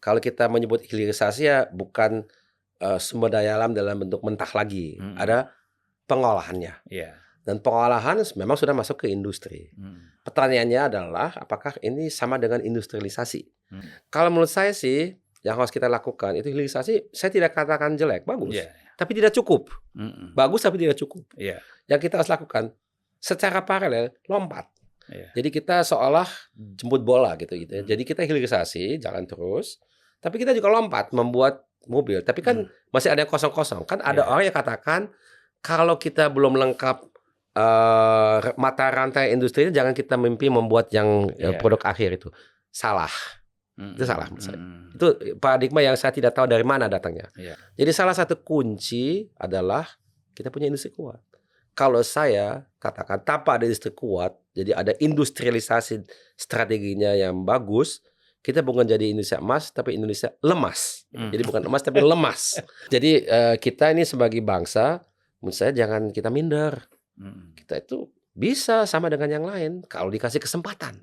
Kalau kita menyebut hilirisasi ya bukan, sumber daya alam dalam bentuk mentah lagi, ada pengolahannya. Iya. Dan pengolahan memang sudah masuk ke industri. Pertanyaannya adalah apakah ini sama dengan industrialisasi? Kalau menurut saya sih yang harus kita lakukan itu hilirisasi, saya tidak katakan jelek, bagus, Iya. tapi tidak cukup. Bagus tapi tidak cukup. Iya. Yang kita harus lakukan secara paralel lompat. Iya. Jadi kita seolah jemput bola gitu ya. Jadi kita hilirisasi jalan terus, tapi kita juga lompat membuat mobil. Tapi kan masih ada yang kosong-kosong. Kan ada orang yang katakan kalau kita belum lengkap mata rantai industrinya, jangan kita mimpi membuat yang produk akhir itu. Salah. Itu salah menurut saya. Itu paradigma yang saya tidak tahu dari mana datangnya. Jadi salah satu kunci adalah kita punya industri kuat. Kalau saya katakan tanpa ada industri kuat, jadi ada industrialisasi strateginya yang bagus, kita bukan jadi Indonesia emas, tapi Indonesia lemas. Jadi bukan emas tapi lemas. Jadi kita ini sebagai bangsa, menurut saya jangan kita minder. Kita itu bisa sama dengan yang lain kalau dikasih kesempatan.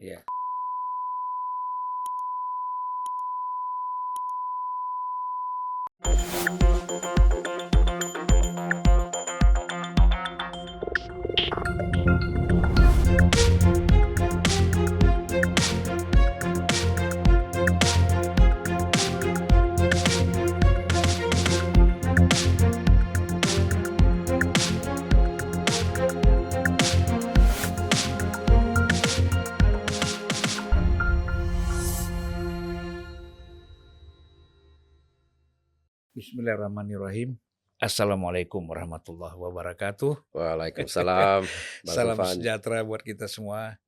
Bismillahirrahmanirrahim. Assalamualaikum warahmatullahi wabarakatuh. Waalaikumsalam. Salam sejahtera buat kita semua.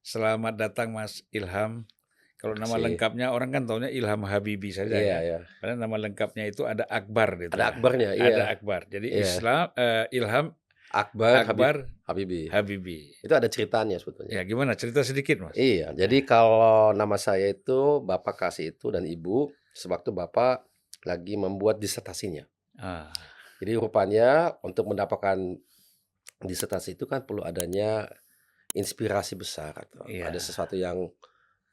Selamat datang Mas Ilham. Kalau nama lengkapnya orang kan taunya Ilham Habibie saja ya. Karena nama lengkapnya itu ada Akbar gitu. Ada Akbarnya, Ada Akbar. Jadi Ilham Akbar Habibie. Itu ada ceritanya sebetulnya. Ya, gimana? Cerita sedikit, Mas. Iya, jadi kalau nama saya itu Bapak kasih itu dan Ibu sewaktu Bapak lagi membuat disertasinya. Jadi rupanya untuk mendapatkan disertasi itu kan perlu adanya inspirasi besar atau ada sesuatu yang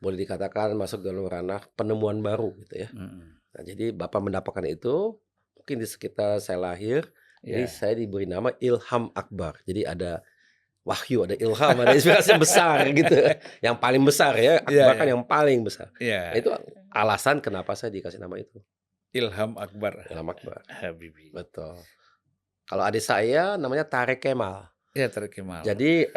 boleh dikatakan masuk dalam ranah penemuan baru gitu ya. Nah, jadi Bapak mendapatkan itu mungkin di sekitar saya lahir, jadi saya diberi nama Ilham Akbar. Jadi ada wahyu, ada ilham, ada inspirasi yang besar gitu. Yang paling besar ya, Akbar kan yang paling besar. Nah, itu alasan kenapa saya dikasih nama itu. Ilham Akbar. Ilham Akbar Habibie. Betul. Kalau adik saya namanya Tareq Kemal. Iya, Tareq Kemal. Jadi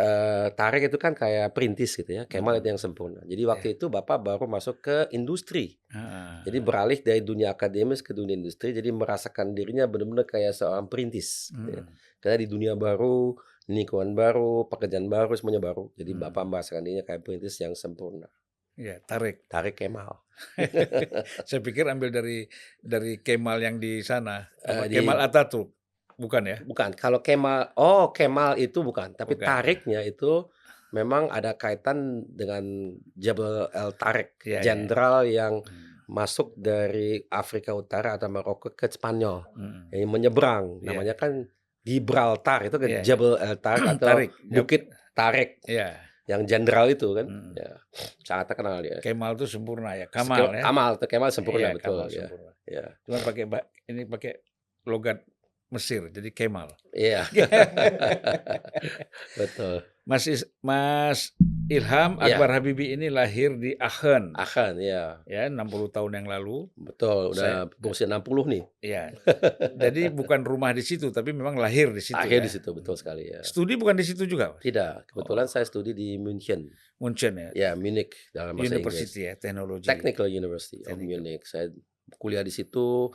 Tareq itu kan kayak perintis gitu ya. Kemal itu yang sempurna. Jadi waktu itu Bapak baru masuk ke industri. Jadi beralih dari dunia akademis ke dunia industri. Jadi merasakan dirinya benar-benar kayak seorang perintis. Gitu ya. Karena di dunia baru, lingkungan baru, pekerjaan baru, semuanya baru. Jadi Bapak merasakan dirinya kayak perintis yang sempurna. Iya, Tareq Kemal. Saya pikir ambil dari Kemal yang di sana. Kemal Atatürk. Bukan ya? Bukan. Kalau Kemal itu bukan. Tapi Tareqnya itu memang ada kaitan dengan Jabal El Tareq, jenderal yang masuk dari Afrika Utara atau Maroko ke Spanyol, yang menyeberang. Namanya kan Gibraltar, itu kan Jabal El Tareq atau Bukit Tareq. Yang jenderal itu kan, sangat terkenal dia. Kemal itu sempurna ya, Kemal sempurna betul. Kemal sempurna. Cuma pakai logat Mesir, jadi Kemal. Iya. Betul. Mas Ilham Akbar Habibie ini lahir di Aachen. Aachen, ya. Ya, 60 tahun yang lalu. Betul, udah berusia 60 nih. Iya. Jadi bukan rumah di situ, tapi memang lahir di situ. Lahir di situ, betul sekali ya. Studi bukan di situ juga? Tidak, kebetulan saya studi di München. Ya? Ya, Munich dalam bahasa University Inggris. Technology. Technical University of Munich. Saya kuliah di situ.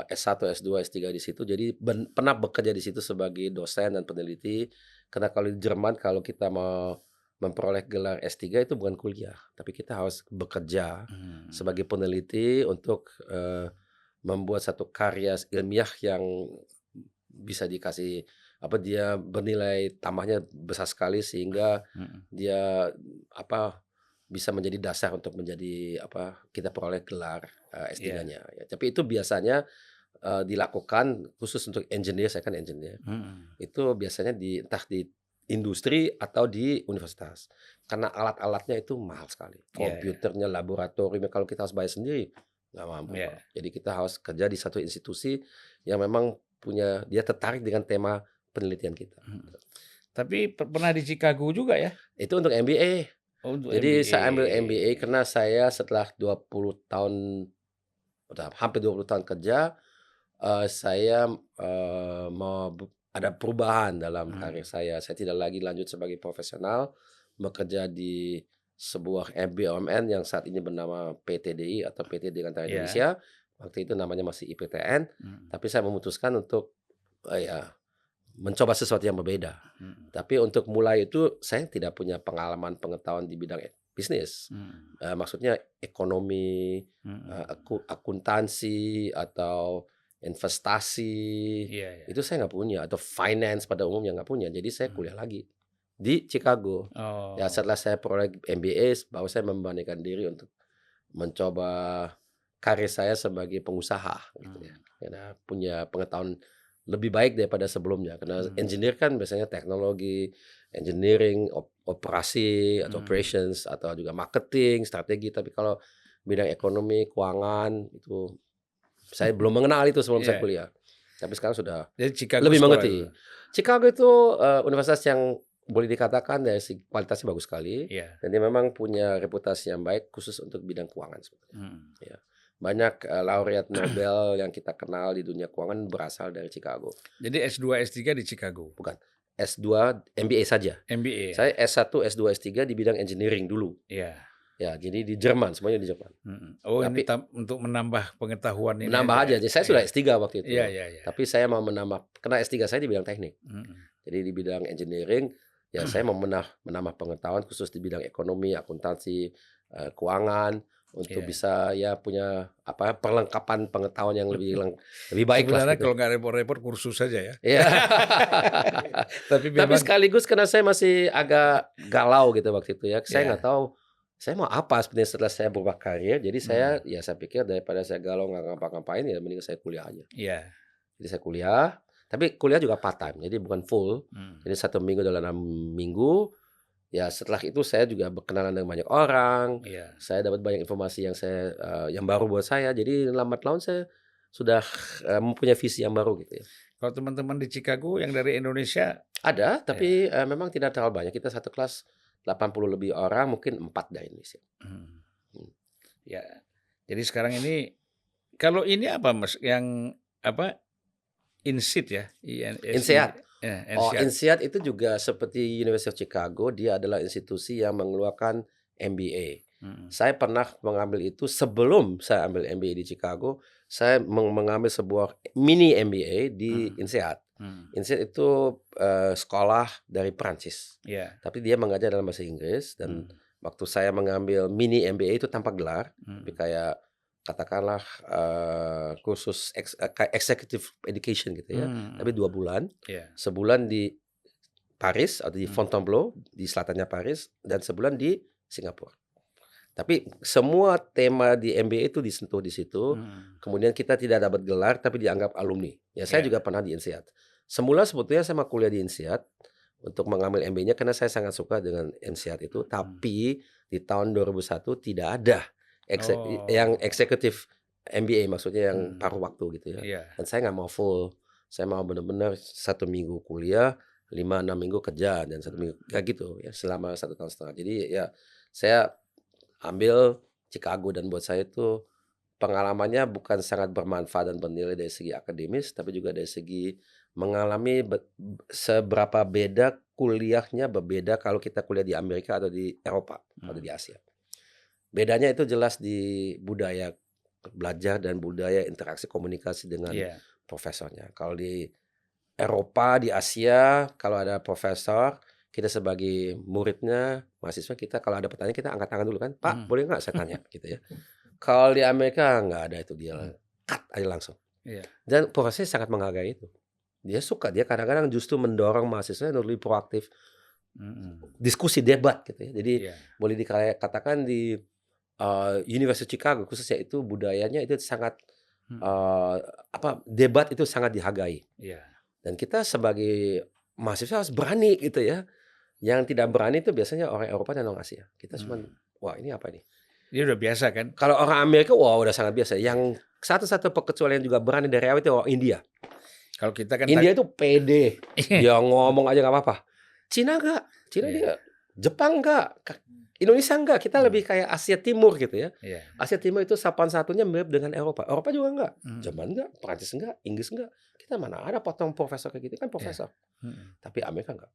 S1, S2, S3 di situ. Jadi pernah bekerja di situ sebagai dosen dan peneliti. Karena kalau di Jerman kalau kita mau memperoleh gelar S3 itu bukan kuliah, tapi kita harus bekerja sebagai peneliti untuk membuat satu karya ilmiah yang bisa dikasih dia bernilai tambahnya besar sekali sehingga dia bisa menjadi dasar untuk menjadi kita peroleh gelar S3-nya. Ya. Tapi itu biasanya dilakukan khusus untuk engineer, saya kan engineer. Itu biasanya entah di industri atau di universitas. Karena alat-alatnya itu mahal sekali. Komputernya, laboratoriumnya kalau kita harus bayar sendiri nggak mampu. Ya. Jadi kita harus kerja di satu institusi yang memang dia tertarik dengan tema penelitian kita. Tapi pernah di Chicago juga ya? Itu untuk MBA. Oh, untuk Jadi MBA. saya ambil MBA karena saya setelah 20 tahun, hampir 20 tahun kerja, saya mau ada perubahan dalam karir saya. Saya tidak lagi lanjut sebagai profesional, bekerja di sebuah BUMN yang saat ini bernama PTDI atau PT Dirgantara Indonesia. Waktu itu namanya masih IPTN, tapi saya memutuskan untuk mencoba sesuatu yang berbeda. Tapi untuk mulai itu saya tidak punya pengalaman pengetahuan di bidang bisnis. Maksudnya ekonomi, akuntansi atau investasi, itu saya nggak punya, atau finance pada umumnya nggak punya. Jadi saya kuliah lagi di Chicago. Ya setelah saya peroleh MBA, baru saya membandingkan diri untuk mencoba karir saya sebagai pengusaha, gitu ya. Karena punya pengetahuan lebih baik daripada sebelumnya. Karena engineer kan biasanya teknologi, engineering, operasi atau operations, atau juga marketing, strategi. Tapi kalau bidang ekonomi, keuangan itu saya belum mengenal itu sebelum saya kuliah. Tapi sekarang sudah lebih mengerti. Chicago itu universitas yang boleh dikatakan dari segi kualitasnya bagus sekali, dan dia memang punya reputasi yang baik khusus untuk bidang keuangan sebetulnya. Ya. Banyak laureat Nobel yang kita kenal di dunia keuangan berasal dari Chicago. Jadi S2, S3 di Chicago? Bukan, S2, MBA saja. MBA. Saya S1, S2, S3 di bidang engineering dulu. Iya. Ya, jadi di Jerman, semuanya di Jerman. Oh, tapi, ini untuk menambah pengetahuan ini. Menambah aja. Jadi saya sudah S3 waktu itu. Iya. Tapi saya mau menambah, karena S3 saya di bidang teknik. Jadi di bidang engineering, ya saya mau menambah pengetahuan khusus di bidang ekonomi, akuntansi, keuangan, untuk bisa ya punya perlengkapan pengetahuan yang lebih baik. Sebenarnya kalau nggak repot-repot kursus saja ya. Iya. Tapi sekaligus karena saya masih agak galau gitu waktu itu ya. Saya nggak tahu saya mau apa sebenarnya setelah saya berubah karir. Jadi saya pikir daripada saya galau nggak ngapa-ngapain, ya mending saya kuliah aja. Iya. Jadi saya kuliah, tapi kuliah juga part time, jadi bukan full. Jadi 1 minggu dalam 6 minggu. Ya setelah itu saya juga berkenalan dengan banyak orang. Saya dapat banyak informasi yang baru buat saya. Jadi lambat laun saya sudah mempunyai visi yang baru gitu ya. Kalau teman-teman di Chicago yang dari Indonesia ada, tapi memang tidak terlalu banyak. Kita satu kelas 80 lebih orang, mungkin 4 dari Indonesia. Ya. Jadi sekarang ini kalau ini apa Mas? Yang INSEAD ya? INSEAD. INSEAD itu juga seperti University of Chicago, dia adalah institusi yang mengeluarkan MBA. Saya pernah mengambil itu sebelum saya ambil MBA di Chicago. Saya mengambil sebuah mini MBA di INSEAD. INSEAD itu sekolah dari Perancis, tapi dia mengajar dalam bahasa Inggris. Dan waktu saya mengambil mini MBA itu tanpa gelar, tapi kayak katakanlah kursus executive education gitu ya, tapi 2 bulan, sebulan di Paris atau di Fontainebleau di selatannya Paris, dan sebulan di Singapura. Tapi semua tema di MBA itu disentuh di situ. Kemudian kita tidak dapat gelar, tapi dianggap alumni. Ya saya juga pernah di INSEAD. Semula sebetulnya saya mau kuliah di INSEAD untuk mengambil MBA-nya karena saya sangat suka dengan INSEAD itu. Tapi di tahun 2001 tidak ada yang eksekutif MBA, maksudnya yang paruh waktu gitu ya. Dan saya nggak mau full. Saya mau benar-benar 1 minggu kuliah, 5-6 minggu kerja, dan 1 minggu kayak gitu ya, selama 1,5 tahun. Jadi ya saya ambil Chicago, dan buat saya itu pengalamannya bukan sangat bermanfaat dan bernilai dari segi akademis, tapi juga dari segi mengalami seberapa beda kuliahnya, berbeda kalau kita kuliah di Amerika atau di Eropa atau di Asia. Bedanya itu jelas di budaya belajar dan budaya interaksi komunikasi dengan profesornya. Kalau di Eropa, di Asia, kalau ada profesor, kita sebagai muridnya, mahasiswa kita, kalau ada pertanyaan kita angkat tangan dulu kan, Pak boleh nggak saya tanya gitu ya. Kalau di Amerika nggak ada itu, dia cut aja langsung. Dan profesor sangat menghargai itu. Dia suka, dia kadang-kadang justru mendorong mahasiswa untuk lebih proaktif, diskusi, debat gitu ya. Jadi boleh dikatakan di University of Chicago khususnya itu budayanya itu sangat debat itu sangat dihargai. Dan kita sebagai mahasiswa harus berani gitu ya. Yang tidak berani itu biasanya orang Eropa dan orang Asia. Kita cuma wah ini apa nih? Dia udah biasa kan? Kalau orang Amerika, wah udah sangat biasa. Yang satu-satu pengecualian juga berani dari awal itu orang India. Kalau kita kan India itu pede, dia ngomong aja nggak apa-apa. Cina enggak, Cina dia, Jepang enggak, Indonesia enggak. Kita lebih kayak Asia Timur gitu ya. Asia Timur itu sapaan satunya mirip dengan Eropa. Eropa juga enggak, Jerman enggak, Prancis enggak, Inggris enggak. Kita mana ada potong profesor kayak gitu kan profesor. Tapi Amerika enggak,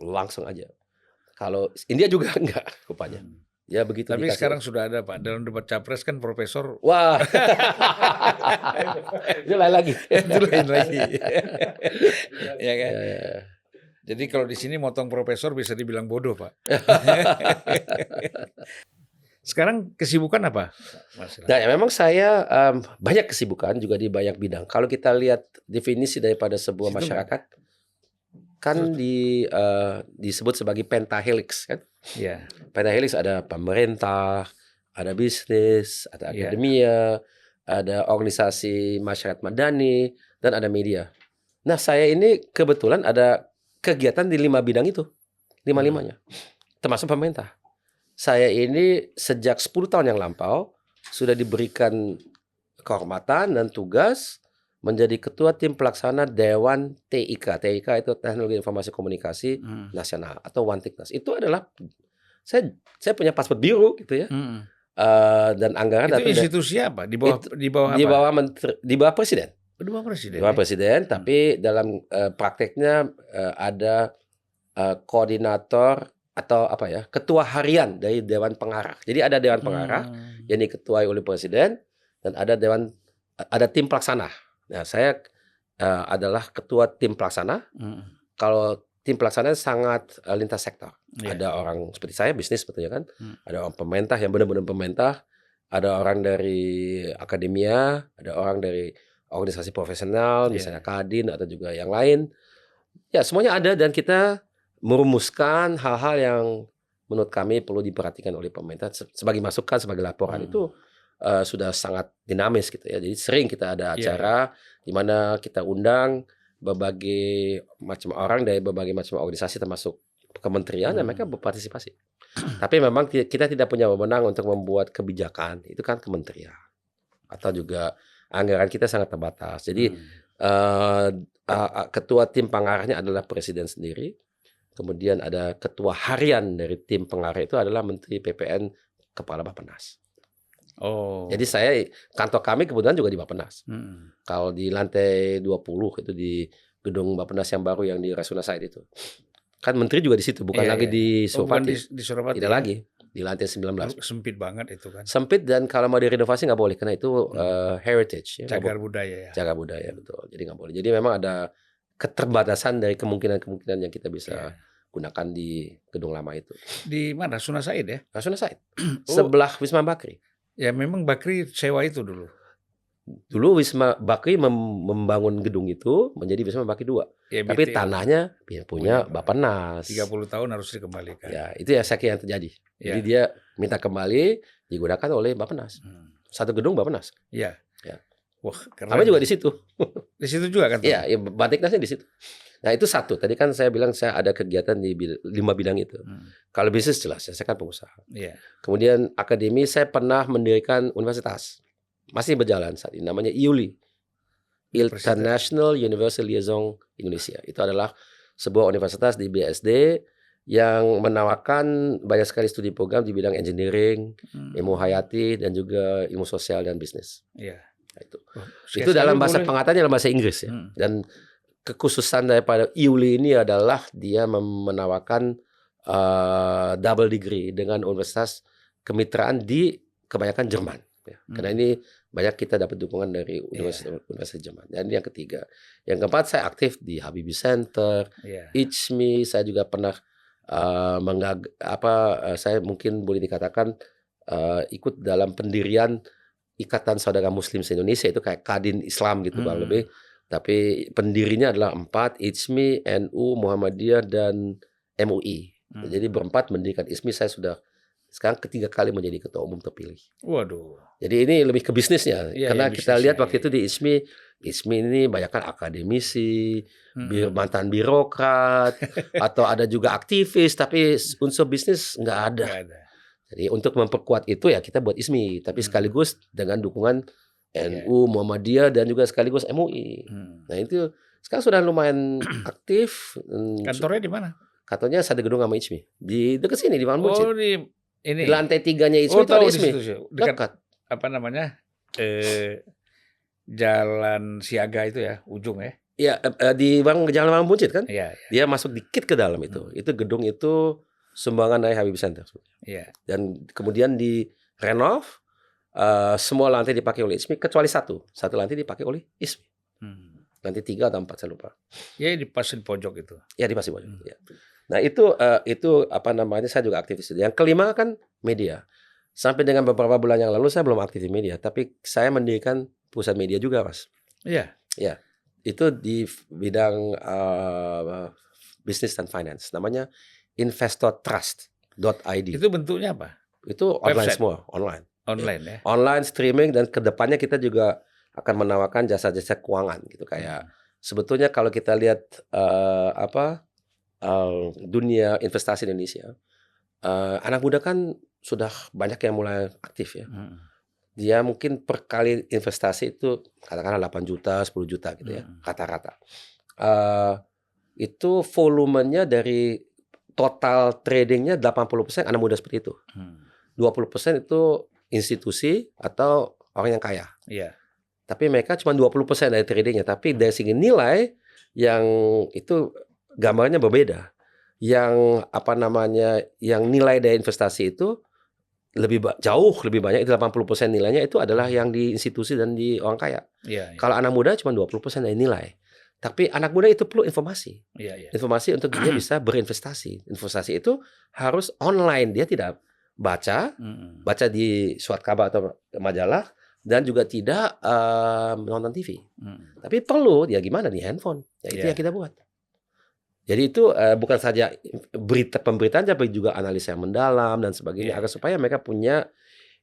langsung aja. Kalau India juga enggak rupanya. Ya begitu. Tapi sekarang sudah ada Pak, dalam debat capres kan profesor. Wah, itu lain lagi. Itu lain lagi. Ya kan? Jadi kalau di sini motong profesor bisa dibilang bodoh Pak. Sekarang kesibukan apa, Mas? Nah, ya memang saya banyak kesibukan juga di banyak bidang. Kalau kita lihat definisi daripada sebuah masyarakat, kan disebut sebagai pentahelix kan? Iya. Pentahelix ada pemerintah, ada bisnis, ada akademia, ada organisasi masyarakat madani, dan ada media. Nah, saya ini kebetulan ada kegiatan di 5 bidang itu, 5-5-nya, termasuk pemerintah. Saya ini sejak 10 tahun yang lampau sudah diberikan kehormatan dan tugas menjadi ketua tim pelaksana Dewan TIK. TIK itu Teknologi Informasi Komunikasi Nasional atau Wantiknas. Itu adalah saya punya paspor biru gitu ya. Dan anggaran itu institusi apa? Di bawah menteri, di bawah presiden. Di bawah presiden. Di bawah presiden, tapi dalam prakteknya ada koordinator atau apa ya, ketua harian dari Dewan Pengarah. Jadi ada Dewan Pengarah yang diketuai oleh presiden dan ada tim pelaksana. Nah, saya adalah ketua tim pelaksana. Kalau tim pelaksana sangat lintas sektor. Ada orang seperti saya, bisnis sebetulnya kan. Ada orang pemerintah yang benar-benar pemerintah. Ada orang dari akademia. Ada orang dari organisasi profesional, misalnya Kadin atau juga yang lain. Ya, semuanya ada dan kita merumuskan hal-hal yang menurut kami perlu diperhatikan oleh pemerintah sebagai masukan, sebagai laporan itu. Sudah sangat dinamis gitu ya. Jadi sering kita ada acara di mana kita undang berbagai macam orang dari berbagai macam organisasi termasuk kementerian dan mereka berpartisipasi. Tapi memang kita tidak punya wewenang untuk membuat kebijakan. Itu kan kementerian. Atau juga anggaran kita sangat terbatas. Jadi ketua tim pengarahnya adalah presiden sendiri. Kemudian ada ketua harian dari tim pengarah itu adalah Menteri PPN Kepala Bappenas. Oh. Jadi kantor kami kebetulan juga di Bappenas. Kalau di lantai 20 itu di gedung Bappenas yang baru yang di Rasuna Said itu. Kan menteri juga di situ, bukan lagi di Suropati. Di Suropati. Tidak lagi, di lantai 19. Sempit banget itu kan. Sempit dan kalau mau direnovasi nggak boleh karena itu heritage. Cagar budaya ya. Cagar budaya, betul. Jadi nggak boleh. Jadi memang ada keterbatasan dari kemungkinan-kemungkinan yang kita bisa gunakan di gedung lama itu. Di mana? Rasuna Said ya? Rasuna Said. Sebelah Wisma Bakri. Ya memang Bakri sewa itu dulu. Dulu Wisma Bakri membangun gedung itu menjadi Wisma Bakri 2. Ya, tapi tanahnya punya Bappenas. 30 tahun harus dikembalikan. Ya, itu ya saya kira yang terjadi. Jadi dia minta kembali digunakan oleh Bappenas. Satu gedung Bappenas. Iya. Ya. Wah, keren. Kami juga di situ. Di situ juga kan? Iya, Batiknasnya di situ. Nah, itu satu. Tadi kan saya bilang saya ada kegiatan di 5 bidang itu. Kalau bisnis jelas, saya kan pengusaha. Iya. Kemudian akademi saya pernah mendirikan universitas. Masih berjalan saat ini. Namanya IULI. International University Liaison Indonesia. Itu adalah sebuah universitas di BSD yang menawarkan banyak sekali studi program di bidang engineering, ilmu hayati, dan juga ilmu sosial dan bisnis. Iya. Nah, itu dalam bahasa pengatanya dalam bahasa Inggris ya. Dan kekhususan daripada IULI ini adalah dia menawarkan double degree dengan universitas kemitraan di kebanyakan Jerman. Ya. Karena ini banyak kita dapat dukungan dari universitas Jerman. Dan ini yang ketiga. Yang keempat saya aktif di Habibie Center, ICMI. Saya juga pernah saya mungkin boleh dikatakan ikut dalam pendirian Ikatan Saudara Muslim se-Indonesia, itu kayak Kadin Islam gitu Bang lebih. Tapi pendirinya adalah 4, ICMI, NU, Muhammadiyah, dan MUI. Jadi berempat mendirikan ICMI. Saya sudah sekarang ketiga kali menjadi ketua umum terpilih. Waduh. Jadi ini lebih ke bisnisnya. Karena kita lihat waktu itu di ICMI ini banyak kan akademisi, mantan birokrat, atau ada juga aktivis, tapi unsur bisnis nggak ada. Jadi untuk memperkuat itu ya kita buat ISMI, tapi sekaligus dengan dukungan NU, Muhammadiyah dan juga sekaligus MUI. Nah itu sekarang sudah lumayan aktif. Kantornya di mana? Kantornya satu gedung sama ISMI. Di dekat sini di Bangun Buncit. Oh di ini. Di lantai 3-nya ISMI itu ada ISMI. Dekat apa namanya? Jalan Siaga itu ya, ujung ya. Iya, di Jalan Bangun Buncit kan? Iya. Dia masuk dikit ke dalam itu. Itu gedung itu sumbangan dari Habibie Center. Iya. Dan kemudian direnov, semua lantai dipakai oleh ISMI kecuali satu lantai dipakai oleh ISMI. Lantai 3 atau 4 saya lupa. Ya di pasir pojok itu. Ya di pasir pojok. Ya. Nah itu apa namanya, saya juga aktivis. Yang kelima kan media. Sampai dengan beberapa bulan yang lalu saya belum aktif di media, tapi saya mendirikan perusahaan media juga, Mas. Iya. Ya. Itu di bidang business dan finance. Namanya investortrust.id. Itu bentuknya apa? Itu online Website? semua, online. Online ya. Online streaming, dan kedepannya kita juga akan menawarkan jasa-jasa keuangan gitu. Kayak sebetulnya kalau kita lihat dunia investasi Indonesia, anak muda kan sudah banyak yang mulai aktif ya. Dia mungkin per kali investasi itu katakanlah 8 juta, 10 juta gitu ya, rata-rata. Itu volumenya dari total tradingnya 80% anak muda seperti itu. 20% itu institusi atau orang yang kaya. Iya. Tapi mereka cuma 20% dari tradingnya. Tapi dari segi nilai yang itu gambarnya berbeda. Yang apa namanya, yang nilai dari investasi itu jauh lebih banyak, itu 80% nilainya itu adalah yang di institusi dan di orang kaya. Iya. Kalau anak muda cuma 20% dari nilai. Tapi anak muda itu perlu informasi. Iya. Informasi untuk dia bisa berinvestasi. Investasi itu harus online. Dia tidak baca di surat kabar atau majalah, dan juga tidak menonton TV. Tapi perlu dia gimana di handphone. Ya itu yang kita buat. Jadi itu bukan saja pemberitaan, tapi juga analisa yang mendalam dan sebagainya, agar supaya mereka punya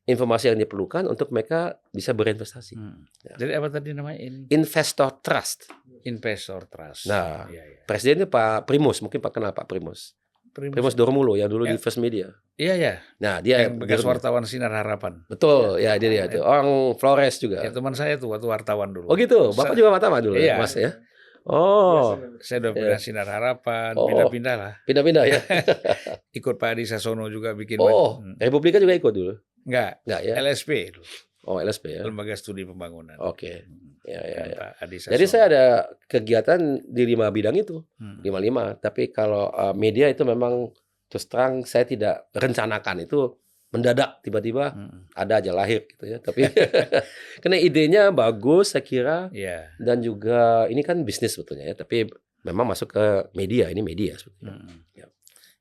informasi yang diperlukan untuk mereka bisa berinvestasi. Ya. Jadi apa tadi namanya? Investor Trust. Investor Trust. Nah, presidennya Pak Primus, mungkin Pak kenal Pak Primus. Primus Dormulo yang dulu di First Media. Iya. Nah, dia yang bekas wartawan Sinar Harapan. Betul, ya dia itu. Orang Flores juga. Ya, teman saya tuh waktu wartawan dulu. Oh gitu, Bapak juga wartawan dulu, iya. Mas ya. Oh, saya udah pindah Sinar Harapan, pindah-pindah lah. Pindah-pindah ya. Ikut Pak Adi Sasono juga bikin. Republika juga ikut dulu. Enggak ya. LSP dulu. Oh, LSP ya. Lembaga Studi Pembangunan. Oke. Ya. Pak Adi Sasono. Jadi saya ada kegiatan di 5 bidang itu. 5. Tapi kalau media itu memang terus terang saya tidak rencanakan, itu mendadak tiba-tiba ada aja lahir gitu ya. Tapi karena idenya bagus saya kira, dan juga ini kan bisnis sebetulnya ya. Tapi memang masuk ke media, ini media sebetulnya.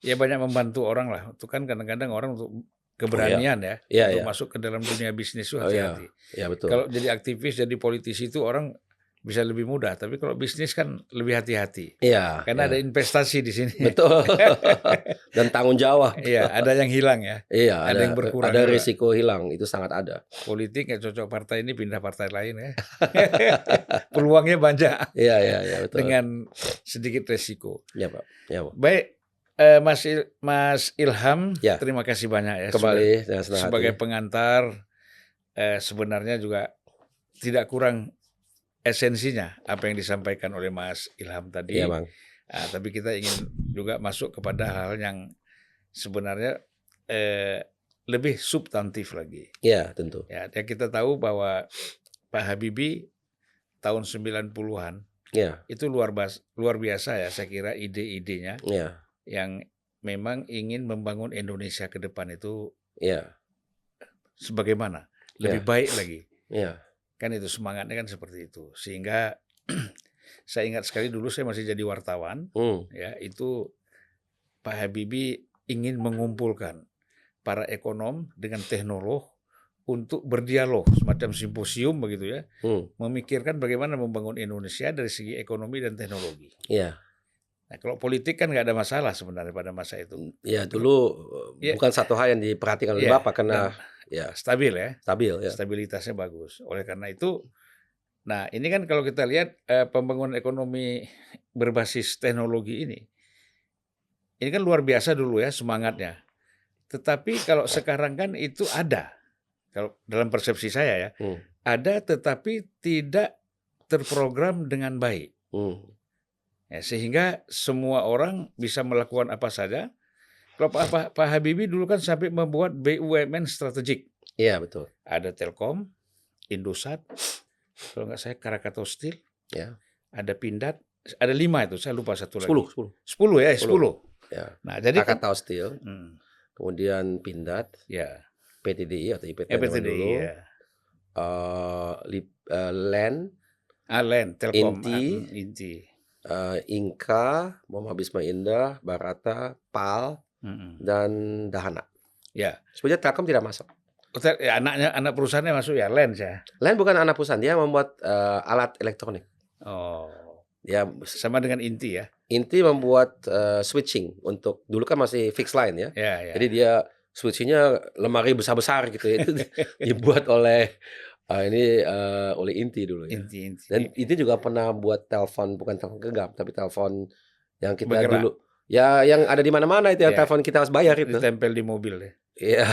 Ya banyak membantu orang lah. Itu kan kadang-kadang orang untuk keberanian untuk masuk ke dalam dunia bisnis itu hati-hati. Ya, betul. Kalau jadi aktivis, jadi politisi itu orang bisa lebih mudah, tapi kalau bisnis kan lebih hati-hati. Iya. Karena ada investasi di sini. Betul. Dan tanggung jawab. Iya, ada yang hilang ya. Iya, ada yang berkurang. Ada risiko hilang, itu sangat ada. Politik nggak cocok partai ini pindah partai lain ya. Peluangnya banyak. Iya, betul. Dengan sedikit resiko. Iya, Pak. Ya, Pak. Baik, Mas Ilham, terima kasih banyak ya. Kembali sebagai pengantar, sebenarnya juga tidak kurang esensinya apa yang disampaikan oleh Mas Ilham tadi. Iya, Bang. Tapi kita ingin juga masuk kepada hal yang sebenarnya lebih substantif lagi. Iya, tentu. Ya, kita tahu bahwa Pak Habibie tahun 90-an itu luar biasa ya, saya kira ide-idenya yang memang ingin membangun Indonesia ke depan itu sebagaimana, lebih baik lagi. Kan itu semangatnya kan seperti itu. Sehingga saya ingat sekali dulu saya masih jadi wartawan, ya itu Pak Habibie ingin mengumpulkan para ekonom dengan teknolog untuk berdialog, semacam simposium begitu ya, memikirkan bagaimana membangun Indonesia dari segi ekonomi dan teknologi. Nah, kalau politik kan nggak ada masalah sebenarnya pada masa itu. Ya dulu bukan satu hal yang diperhatikan oleh Bapak karena stabil ya. Stabil ya. Stabilitasnya bagus. Oleh karena itu, nah ini kan kalau kita lihat pembangunan ekonomi berbasis teknologi ini kan luar biasa dulu ya semangatnya. Tetapi kalau sekarang kan itu ada, kalau dalam persepsi saya ya, ada tetapi tidak terprogram dengan baik. Ya, sehingga semua orang bisa melakukan apa saja. Kalau Pak Habibie dulu kan sampai membuat BUMN strategik. Iya, betul. Ada Telkom, Indosat, kalau nggak saya Krakatau Steel, Ya. ada Pindad, ada 5 itu, saya lupa satu lagi. 10 ya, 10. Ya. Nah, jadi Krakatau Steel, kemudian Pindad, ya, PTDI atau IPT zaman dulu, ya. LAN, Telkom, Inti, Inka, Muhammad Bisma Indah, Barata, PAL, dan Dahana. Ya. Sebenarnya Telkom tidak masuk. Ya, anak perusahaannya masuk ya, LAN ya. LAN bukan anak perusahaan, dia membuat alat elektronik. Oh. Ya, sama dengan Inti ya. Inti membuat switching untuk dulu kan masih fixed line ya. Ya. Jadi dia switchingnya lemari besar-besar gitu ya. Itu dibuat oleh oleh Inti dulu ya. Inti. Dan Inti juga pernah buat telepon, bukan telepon genggam tapi telepon yang kita bergerak. Dulu ya yang ada di mana-mana itu yang telepon kita harus bayar itu. Ditempel di mobil ya. Iya.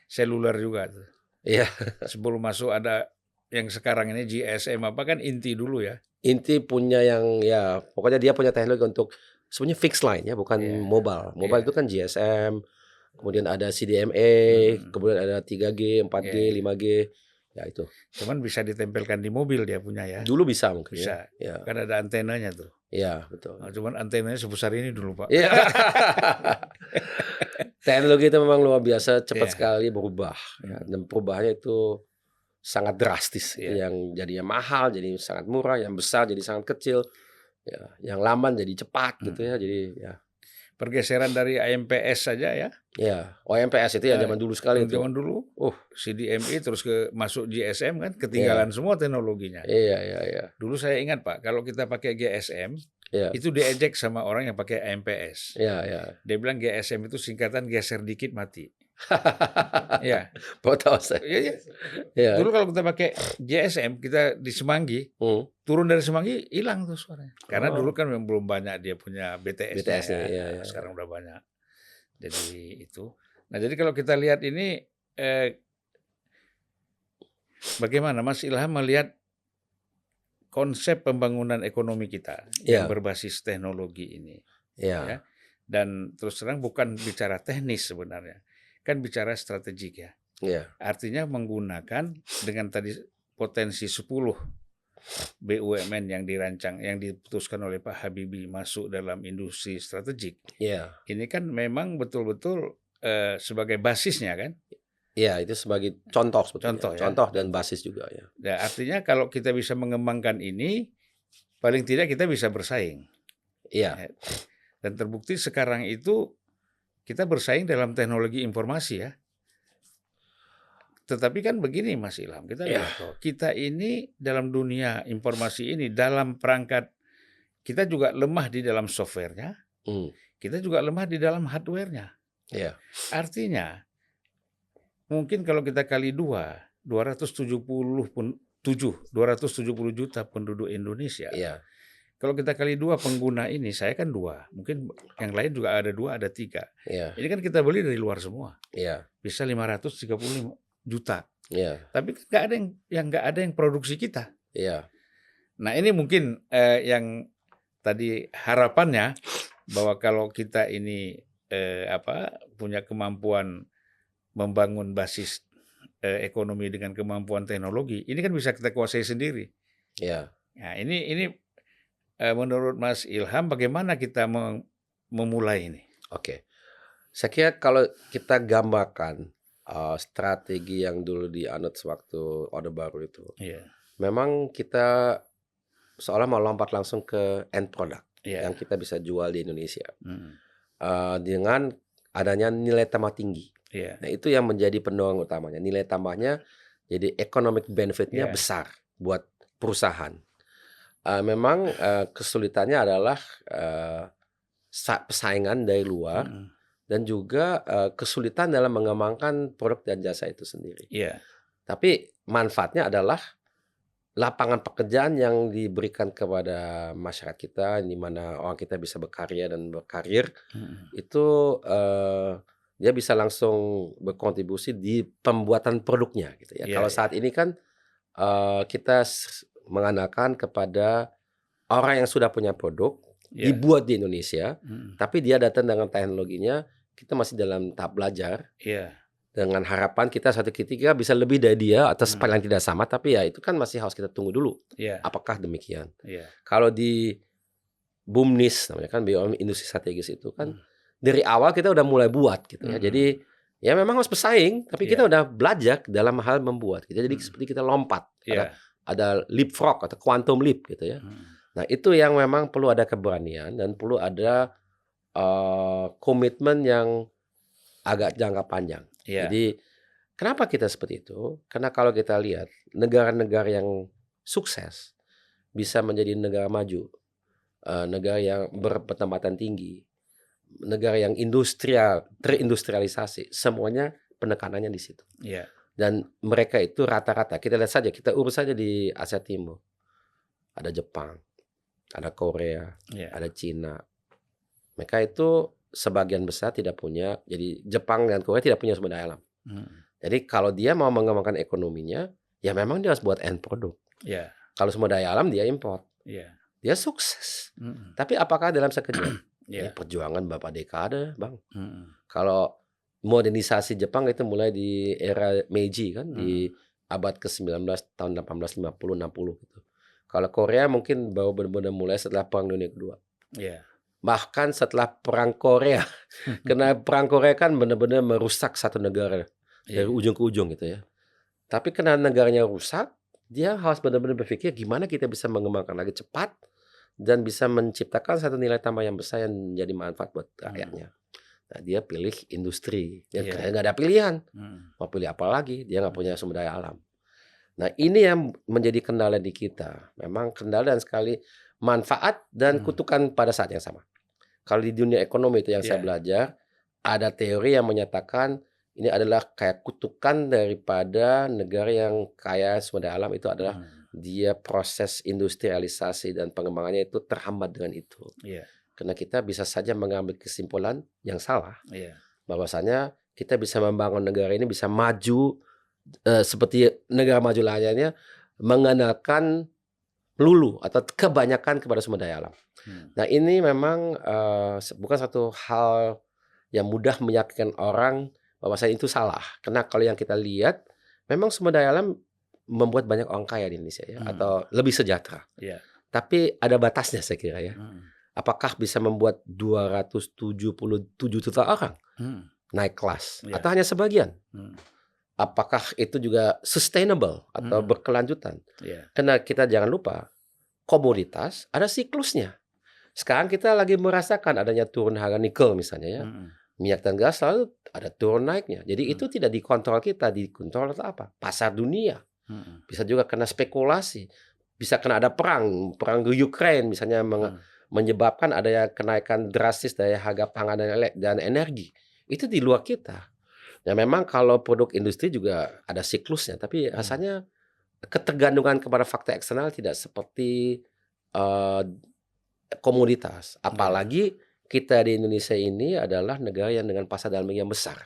Seluler juga tuh. Iya. Sebelum masuk ada yang sekarang ini GSM apa kan Inti dulu ya. Inti punya yang ya pokoknya dia punya teknologi untuk sebenarnya fixed line ya, bukan mobile. Mobile itu kan GSM, kemudian ada CDMA, kemudian ada 3G, 4G, 5G. Ya itu. Cuman bisa ditempelkan di mobil dia punya ya. Dulu bisa mungkin. Bisa. Ya. Kan ada antenanya tuh. Iya, betul. Nah, cuman antenanya sebesar ini dulu, Pak. Iya. Teknologi itu memang luar biasa, cepat sekali berubah. Ya. Dan perubahannya itu sangat drastis. Yang jadinya mahal jadi sangat murah, yang besar jadi sangat kecil. Ya, yang lamban jadi cepat gitu ya. Jadi ya. Pergeseran dari AMPS saja ya. Ya, AMPS itu ya zaman dulu sekali itu. Zaman dulu. CDMA terus masuk GSM kan ketinggalan semua teknologinya. Iya. Dulu saya ingat Pak, kalau kita pakai GSM itu diejek sama orang yang pakai AMPS. Iya. Dia bilang GSM itu singkatan geser dikit mati. Ya. Tahu saya. Iya. Dulu kalau kita pakai GSM, kita di Semanggi, turun dari Semanggi hilang tuh suaranya. Karena dulu kan belum banyak dia punya BTS-nya. Ya. Sekarang udah banyak. Jadi itu. Nah, jadi kalau kita lihat ini bagaimana Mas Ilham melihat konsep pembangunan ekonomi kita yang berbasis teknologi ini. Ya. Dan terus terang bukan bicara teknis sebenarnya. Kan bicara strategik ya. Artinya menggunakan dengan tadi potensi 10 BUMN yang dirancang, yang diputuskan oleh Pak Habibie masuk dalam industri strategik. Ini kan memang betul-betul sebagai basisnya kan? Iya, itu sebagai contoh sebetulnya. Contoh dan basis juga ya. Nah, artinya kalau kita bisa mengembangkan ini, paling tidak kita bisa bersaing. Iya. Dan terbukti sekarang itu kita bersaing dalam teknologi informasi ya. Tetapi kan begini Mas Ilham, kita lihat kita ini dalam dunia informasi ini, dalam perangkat, kita juga lemah di dalam softwarenya, kita juga lemah di dalam hardwarenya. Artinya, mungkin kalau kita kali 270 juta penduduk Indonesia. Kalau kita kali 2 pengguna ini, saya kan 2, mungkin yang lain juga ada 2, ada 3. Ini kan kita beli dari luar semua. Bisa 535 juta. Tapi nggak ada yang produksi kita. Nah ini mungkin yang tadi harapannya bahwa kalau kita ini punya kemampuan membangun basis ekonomi dengan kemampuan teknologi, ini kan bisa kita kuasai sendiri. Nah ini menurut Mas Ilham bagaimana kita memulai ini? Oke. Saya kira kalau kita gambarkan strategi yang dulu dianut sewaktu Orde Baru itu, memang kita seolah mau lompat langsung ke end product yang kita bisa jual di Indonesia dengan adanya nilai tambah tinggi. Nah itu yang menjadi pendorong utamanya. Nilai tambahnya jadi economic benefit-nya besar buat perusahaan. Memang kesulitannya adalah persaingan dari luar dan juga kesulitan dalam mengembangkan produk dan jasa itu sendiri. Tapi manfaatnya adalah lapangan pekerjaan yang diberikan kepada masyarakat kita, di mana orang kita bisa berkarya dan berkarir, itu dia bisa langsung berkontribusi di pembuatan produknya gitu ya. Kalau saat ini kan kita mengandalkan kepada orang yang sudah punya produk dibuat di Indonesia, tapi dia datang dengan teknologinya, kita masih dalam tahap belajar. Dengan harapan kita satu ketika bisa lebih dari dia atau paling tidak sama, tapi ya itu kan masih harus kita tunggu dulu. Apakah demikian? Kalau di BUMNIS namanya kan BUMN industri strategis itu kan dari awal kita udah mulai buat gitu ya. Jadi ya memang harus bersaing, tapi kita udah belajar dalam hal membuat. Gitu. Jadi seperti kita lompat, ada leapfrog atau quantum leap gitu ya. Nah itu yang memang perlu ada keberanian dan perlu ada komitmen yang agak jangka panjang. Jadi kenapa kita seperti itu? Karena kalau kita lihat negara-negara yang sukses bisa menjadi negara maju, negara yang berpendapatan tinggi, negara yang terindustrialisasi, semuanya penekanannya di situ. Dan mereka itu rata-rata, kita lihat saja, kita urus saja di Asia Timur. Ada Jepang, ada Korea, ada Cina. Mereka itu sebagian besar tidak punya, jadi Jepang dan Korea tidak punya sumber daya alam. Jadi kalau dia mau mengembangkan ekonominya, ya memang dia harus buat end product. Kalau sumber daya alam dia import. Dia sukses. Tapi apakah dalam sekejap? Ini perjuangan berapa dekade, Bang. Kalau modernisasi Jepang itu mulai di era Meiji kan, di abad ke-19 tahun 1850-60 gitu. Kalau Korea mungkin baru benar-benar mulai setelah Perang Dunia Kedua. Bahkan setelah Perang Korea. Karena Perang Korea kan benar-benar merusak satu negara dari ujung ke ujung gitu ya. Tapi karena negaranya rusak, dia harus benar-benar berpikir gimana kita bisa mengembangkan lagi cepat dan bisa menciptakan satu nilai tambah yang besar yang menjadi manfaat buat rakyatnya. Nah, dia pilih industri. Dia nggak ada pilihan. Mau pilih apa lagi? Dia nggak punya sumber daya alam. Nah, ini yang menjadi kendala di kita. Memang kendala dan sekali manfaat dan kutukan pada saat yang sama. Kalau di dunia ekonomi itu yang saya belajar, ada teori yang menyatakan ini adalah kayak kutukan daripada negara yang kaya sumber daya alam itu adalah dia proses industrialisasi dan pengembangannya itu terhambat dengan itu. Karena kita bisa saja mengambil kesimpulan yang salah. Bahwasanya kita bisa membangun negara ini bisa maju seperti negara maju lainnya mengandalkan melulu atau kebanyakan kepada sumber daya alam. Nah ini memang bukan satu hal yang mudah meyakinkan orang bahwasanya itu salah. Karena kalau yang kita lihat memang sumber daya alam membuat banyak orang kaya di Indonesia ya, atau lebih sejahtera. Tapi ada batasnya saya kira ya. Apakah bisa membuat 277 juta orang naik kelas atau hanya sebagian? Apakah itu juga sustainable atau berkelanjutan? Karena kita jangan lupa komoditas ada siklusnya. Sekarang kita lagi merasakan adanya turun harga nikel misalnya ya. Minyak dan gas selalu ada turun naiknya. Jadi itu tidak dikontrol kita, dikontrol atau apa? Pasar dunia. Bisa juga kena spekulasi. Bisa kena ada perang di Ukraine misalnya menyebabkan adanya kenaikan drastis dari harga pangan dan energi. Itu di luar kita. Ya memang kalau produk industri juga ada siklusnya, tapi rasanya ketergantungan kepada faktor eksternal tidak seperti komoditas. Apalagi kita di Indonesia ini adalah negara yang dengan pasar dalam negeri yang besar.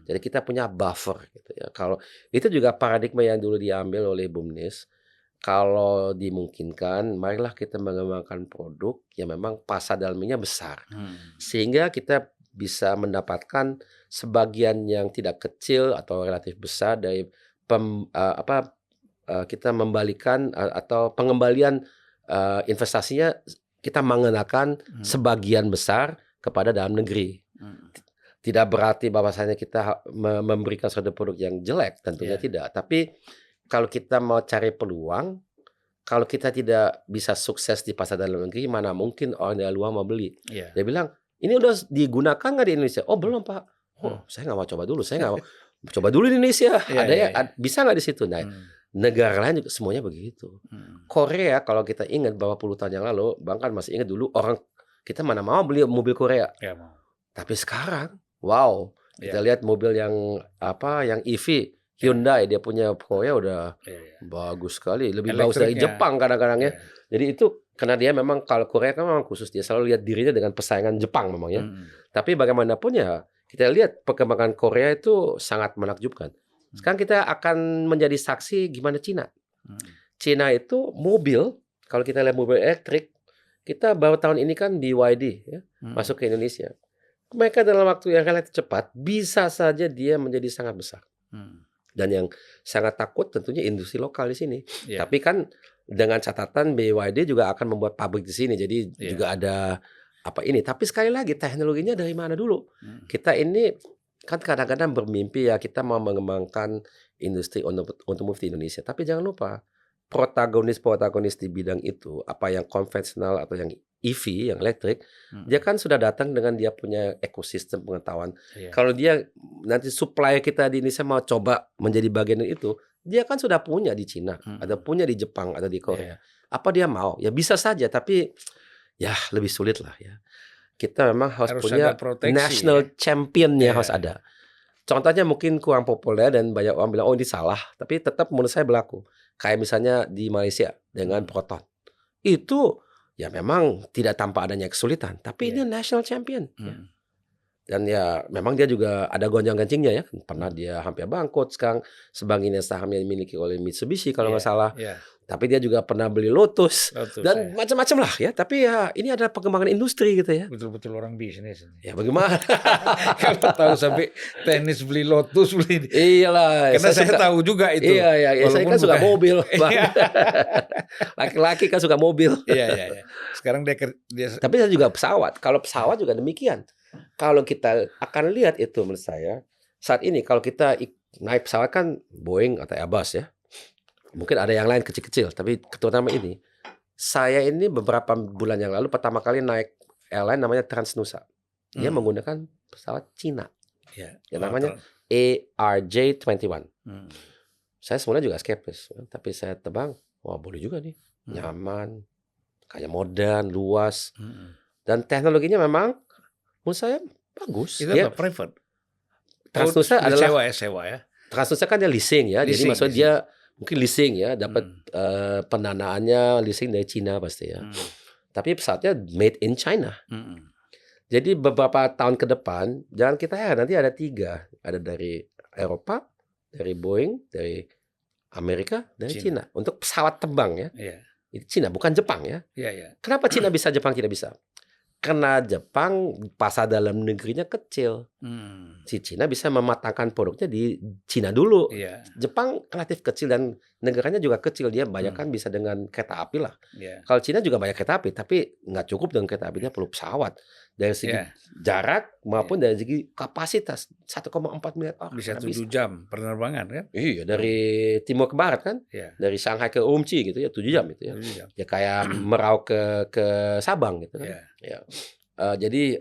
Jadi kita punya buffer gitu ya. Kalau itu juga paradigma yang dulu diambil oleh BUMNIS. Kalau dimungkinkan, marilah kita mengembangkan produk yang memang pasar dalam negerinya besar. Sehingga kita bisa mendapatkan sebagian yang tidak kecil atau relatif besar dari kita membalikan atau pengembalian investasinya kita mengenakan sebagian besar kepada dalam negeri. Tidak berarti bahwasanya kita memberikan suatu produk yang jelek, tentunya tidak. Tapi kalau kita mau cari peluang, kalau kita tidak bisa sukses di pasar dalam negeri, mana mungkin orang dari luar mau beli. Dia bilang, ini udah digunakan nggak di Indonesia? Oh belum Pak. Oh saya nggak mau coba dulu. Saya nggak mau coba dulu di Indonesia. Bisa nggak di situ? Nah negara lain juga semuanya begitu. Korea kalau kita ingat beberapa puluh tahun yang lalu, Bang kan masih ingat dulu orang kita mana mau beli mobil Korea. Tapi sekarang, wow, kita lihat mobil yang yang EV Hyundai dia punya Korea udah bagus sekali, lebih bagus dari Jepang kadang-kadang ya. Jadi itu karena dia memang kalau Korea kan memang khusus dia selalu lihat dirinya dengan persaingan Jepang memang ya. Tapi bagaimanapun ya kita lihat perkembangan Korea itu sangat menakjubkan. Sekarang kita akan menjadi saksi gimana Cina. Cina itu mobil, kalau kita lihat mobil elektrik, kita baru tahun ini kan BYD ya, masuk ke Indonesia. Mereka dalam waktu yang relatif cepat bisa saja dia menjadi sangat besar. Dan yang sangat takut tentunya industri lokal di sini. Tapi kan dengan catatan BYD juga akan membuat pabrik di sini, jadi juga ada apa ini. Tapi sekali lagi teknologinya dari mana dulu? Kita ini kan kadang-kadang bermimpi ya kita mau mengembangkan industri otomotif di Indonesia. Tapi jangan lupa protagonis di bidang itu, apa yang konvensional atau yang EV, yang elektrik, dia kan sudah datang dengan dia punya ekosistem pengetahuan. Kalau dia nanti supplier kita di Indonesia mau coba menjadi bagian dari itu, dia kan sudah punya di Cina, ada punya di Jepang, ada di Korea. Apa dia mau? Ya bisa saja, tapi ya lebih sulit lah ya. Kita memang harus punya national championnya harus ada. Contohnya mungkin kurang populer dan banyak orang bilang, oh ini salah. Tapi tetap menurut saya berlaku. Kayak misalnya di Malaysia dengan Proton. Itu ya memang tidak tanpa adanya kesulitan. Tapi ini national champion. Dan ya memang dia juga ada gonjang-gancingnya ya. Pernah dia hampir bangkrut, sekarang sebagian saham yang dimiliki oleh Mitsubishi kalau nggak salah. Tapi dia juga pernah beli Lotus dan macam-macam lah ya. Tapi ya ini adalah perkembangan industri gitu ya. Betul-betul orang bisnis. Ya bagaimana? Kalau tahu sampai teknis beli Lotus beli. Iyalah. Karena saya tahu juga itu. Iya. Saya kan suka mobil. Laki-laki kan suka mobil. Iya. Sekarang dia. Tapi saya juga pesawat. Kalau pesawat juga demikian. Kalau kita akan lihat itu menurut saya saat ini kalau kita naik pesawat kan Boeing atau Airbus ya. Mungkin ada yang lain kecil-kecil, tapi terutama ini. Saya ini beberapa bulan yang lalu pertama kali naik airline namanya Transnusa. Dia menggunakan pesawat Cina. Yang namanya ARJ21. Saya sebenarnya juga skeptis, tapi saya terbang, wah boleh juga nih. Nyaman, kayak modern, luas. Dan teknologinya memang menurut saya bagus. Itu apa? Private? Transnusa adalah sewa ya. Transnusa kan dia leasing ya. Jadi maksudnya dia mungkin leasing ya, dapat pendanaannya leasing dari Cina pasti ya. Tapi pesawatnya made in China. Jadi beberapa tahun ke depan, jangan kita ya nanti ada 3. Ada dari Eropa, dari Boeing, dari Amerika, dari Cina. Untuk pesawat terbang ya. Itu Cina, bukan Jepang ya. Kenapa Cina bisa, Jepang tidak bisa? Karena Jepang pasar dalam negerinya kecil. Si Cina bisa mematangkan produknya di Cina dulu. Jepang relatif kecil dan negaranya juga kecil. Dia banyak kan bisa dengan kereta api lah. Kalau Cina juga banyak kereta api, tapi nggak cukup dengan kereta api. Dia perlu pesawat. Dari segi jarak maupun dari segi kapasitas 1,4 miliar orang. Bisa 7 jam penerbangan kan? Iya, dari timur ke barat kan? Dari Shanghai ke Urumqi gitu ya, 7 jam itu ya. Ya kayak Merauke ke Sabang gitu kan. Jadi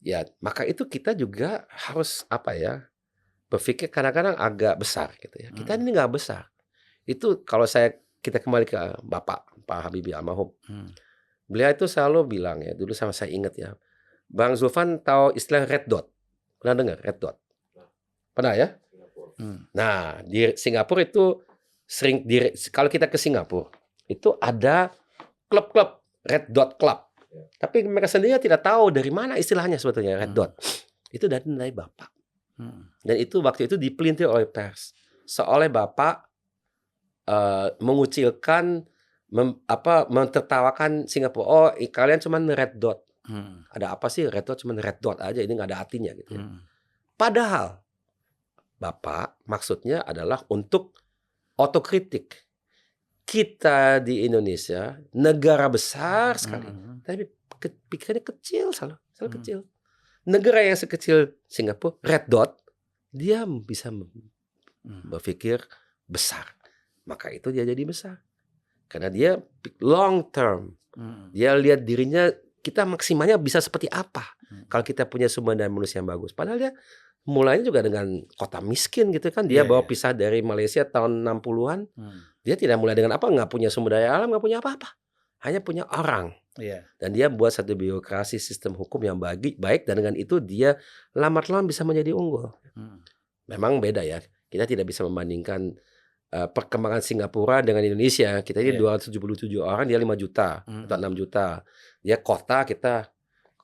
ya maka itu kita juga harus apa ya, berpikir kadang-kadang agak besar gitu ya. Kita ini nggak besar. Itu kalau kita kembali ke Bapak Pak Habibie almarhum. Beliau itu selalu bilang ya, dulu sama saya ingat ya, Bang Zulfan tahu istilah red dot? Pernah dengar red dot? Pernah ya? Nah di Singapura itu sering kalau kita ke Singapura itu ada klub-klub red dot club. Tapi mereka sendiri tidak tahu dari mana istilahnya sebetulnya red dot. Itu dari Bapak. Dan itu waktu itu dipelintir oleh pers. Seolah Bapak mengucilkan, mentertawakan Singapura. Oh, kalian cuma red dot. Ada apa sih red dot? Cuma red dot aja. Ini nggak ada artinya gitu. Padahal Bapak maksudnya adalah untuk otokritik. Kita di Indonesia negara besar sekali, tapi pikirannya kecil, selalu kecil. Negara yang sekecil Singapura, red dot, dia bisa berpikir besar. Maka itu dia jadi besar. Karena dia long term. Dia lihat dirinya, kita maksimalnya bisa seperti apa. Kalau kita punya sumber daya manusia yang bagus. Padahal dia mulainya juga dengan kota miskin gitu kan. Dia bawa pisah dari Malaysia tahun 60-an. Dia tidak mulai dengan apa, nggak punya sumber daya alam, nggak punya apa-apa. Hanya punya orang. Dan dia buat satu birokrasi sistem hukum yang baik. Dan dengan itu dia lambat laun bisa menjadi unggul. Memang beda ya. Kita tidak bisa membandingkan perkembangan Singapura dengan Indonesia. Kita ini 277 orang, dia 5 juta atau 6 juta. Dia kota, kita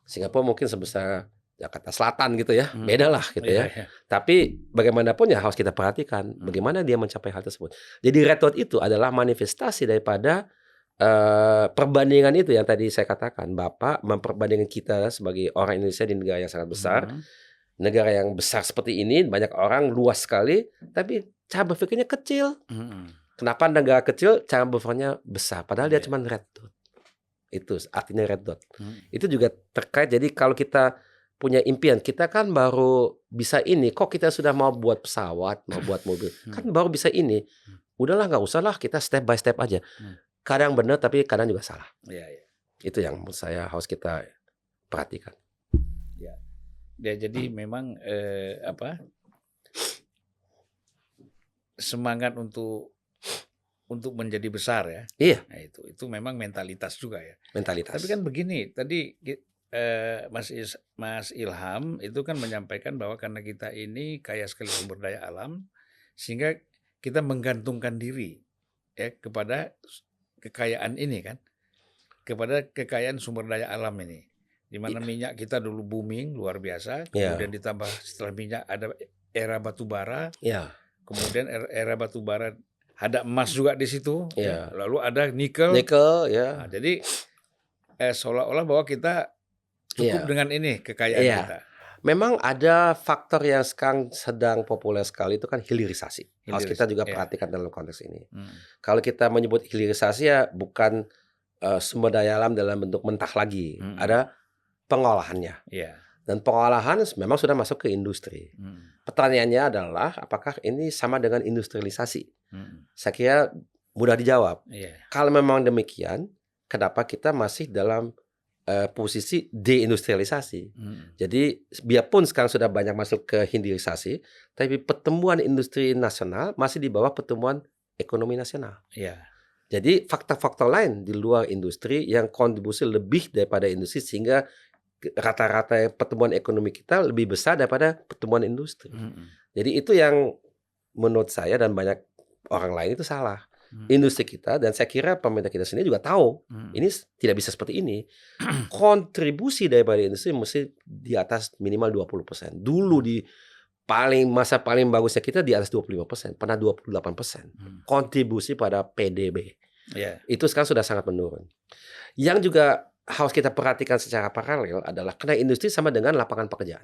Singapura mungkin sebesar Jakarta Selatan gitu ya, beda lah gitu ya. Tapi bagaimanapun ya harus kita perhatikan bagaimana dia mencapai hal tersebut. Jadi red dot itu adalah manifestasi daripada perbandingan itu yang tadi saya katakan. Bapak memperbandingkan kita sebagai orang Indonesia di negara yang sangat besar, negara yang besar seperti ini, banyak orang, luas sekali, tapi cara berpikirnya kecil. Kenapa negara kecil cara berpikirnya besar? Padahal dia cuma red dot. Itu artinya red dot. Itu juga terkait. Jadi kalau kita punya impian, kita kan baru bisa ini, kok kita sudah mau buat pesawat, mau buat mobil, kan baru bisa ini. Udahlah, nggak usah lah, kita step by step aja. Kadang benar tapi kadang juga salah. Itu yang menurut saya harus kita perhatikan. Ya, jadi memang semangat untuk menjadi besar ya. Iya. Nah, itu memang mentalitas juga ya. Mentalitas. Tapi kan begini, tadi Mas Ilham itu kan menyampaikan bahwa karena kita ini kaya sekali sumber daya alam, sehingga kita menggantungkan diri ya kepada kekayaan ini kan, kepada kekayaan sumber daya alam ini, di mana minyak kita dulu booming luar biasa, kemudian ditambah setelah minyak ada era batu bara, kemudian era batu bara ada emas juga di situ, lalu ada nikel, nah, jadi seolah-olah bahwa kita cukup dengan ini kekayaan kita. Memang ada faktor yang sekarang sedang populer sekali, itu kan hilirisasi. Harus kita juga perhatikan dalam konteks ini. Kalau kita menyebut hilirisasi ya bukan sumber daya alam dalam bentuk mentah lagi. Ada pengolahannya. Dan pengolahan memang sudah masuk ke industri. Pertanyaannya adalah apakah ini sama dengan industrialisasi? Saya kira mudah dijawab. Kalau memang demikian, kenapa kita masih dalam posisi deindustrialisasi? Jadi biarpun sekarang sudah banyak masuk ke hilirisasi, tapi pertumbuhan industri nasional masih di bawah pertumbuhan ekonomi nasional. Jadi faktor-faktor lain di luar industri yang kontribusi lebih daripada industri, sehingga rata-rata pertumbuhan ekonomi kita lebih besar daripada pertumbuhan industri. Jadi itu yang menurut saya dan banyak orang lain itu salah. Industri kita, dan saya kira pemerintah kita sendiri juga tahu ini tidak bisa seperti ini. Kontribusi daripada industri mesti di atas minimal 20%. Dulu di masa paling bagusnya kita di atas 25%, pernah 28%. Kontribusi pada PDB. Itu sekarang sudah sangat menurun. Yang juga harus kita perhatikan secara paralel adalah karena industri sama dengan lapangan pekerjaan.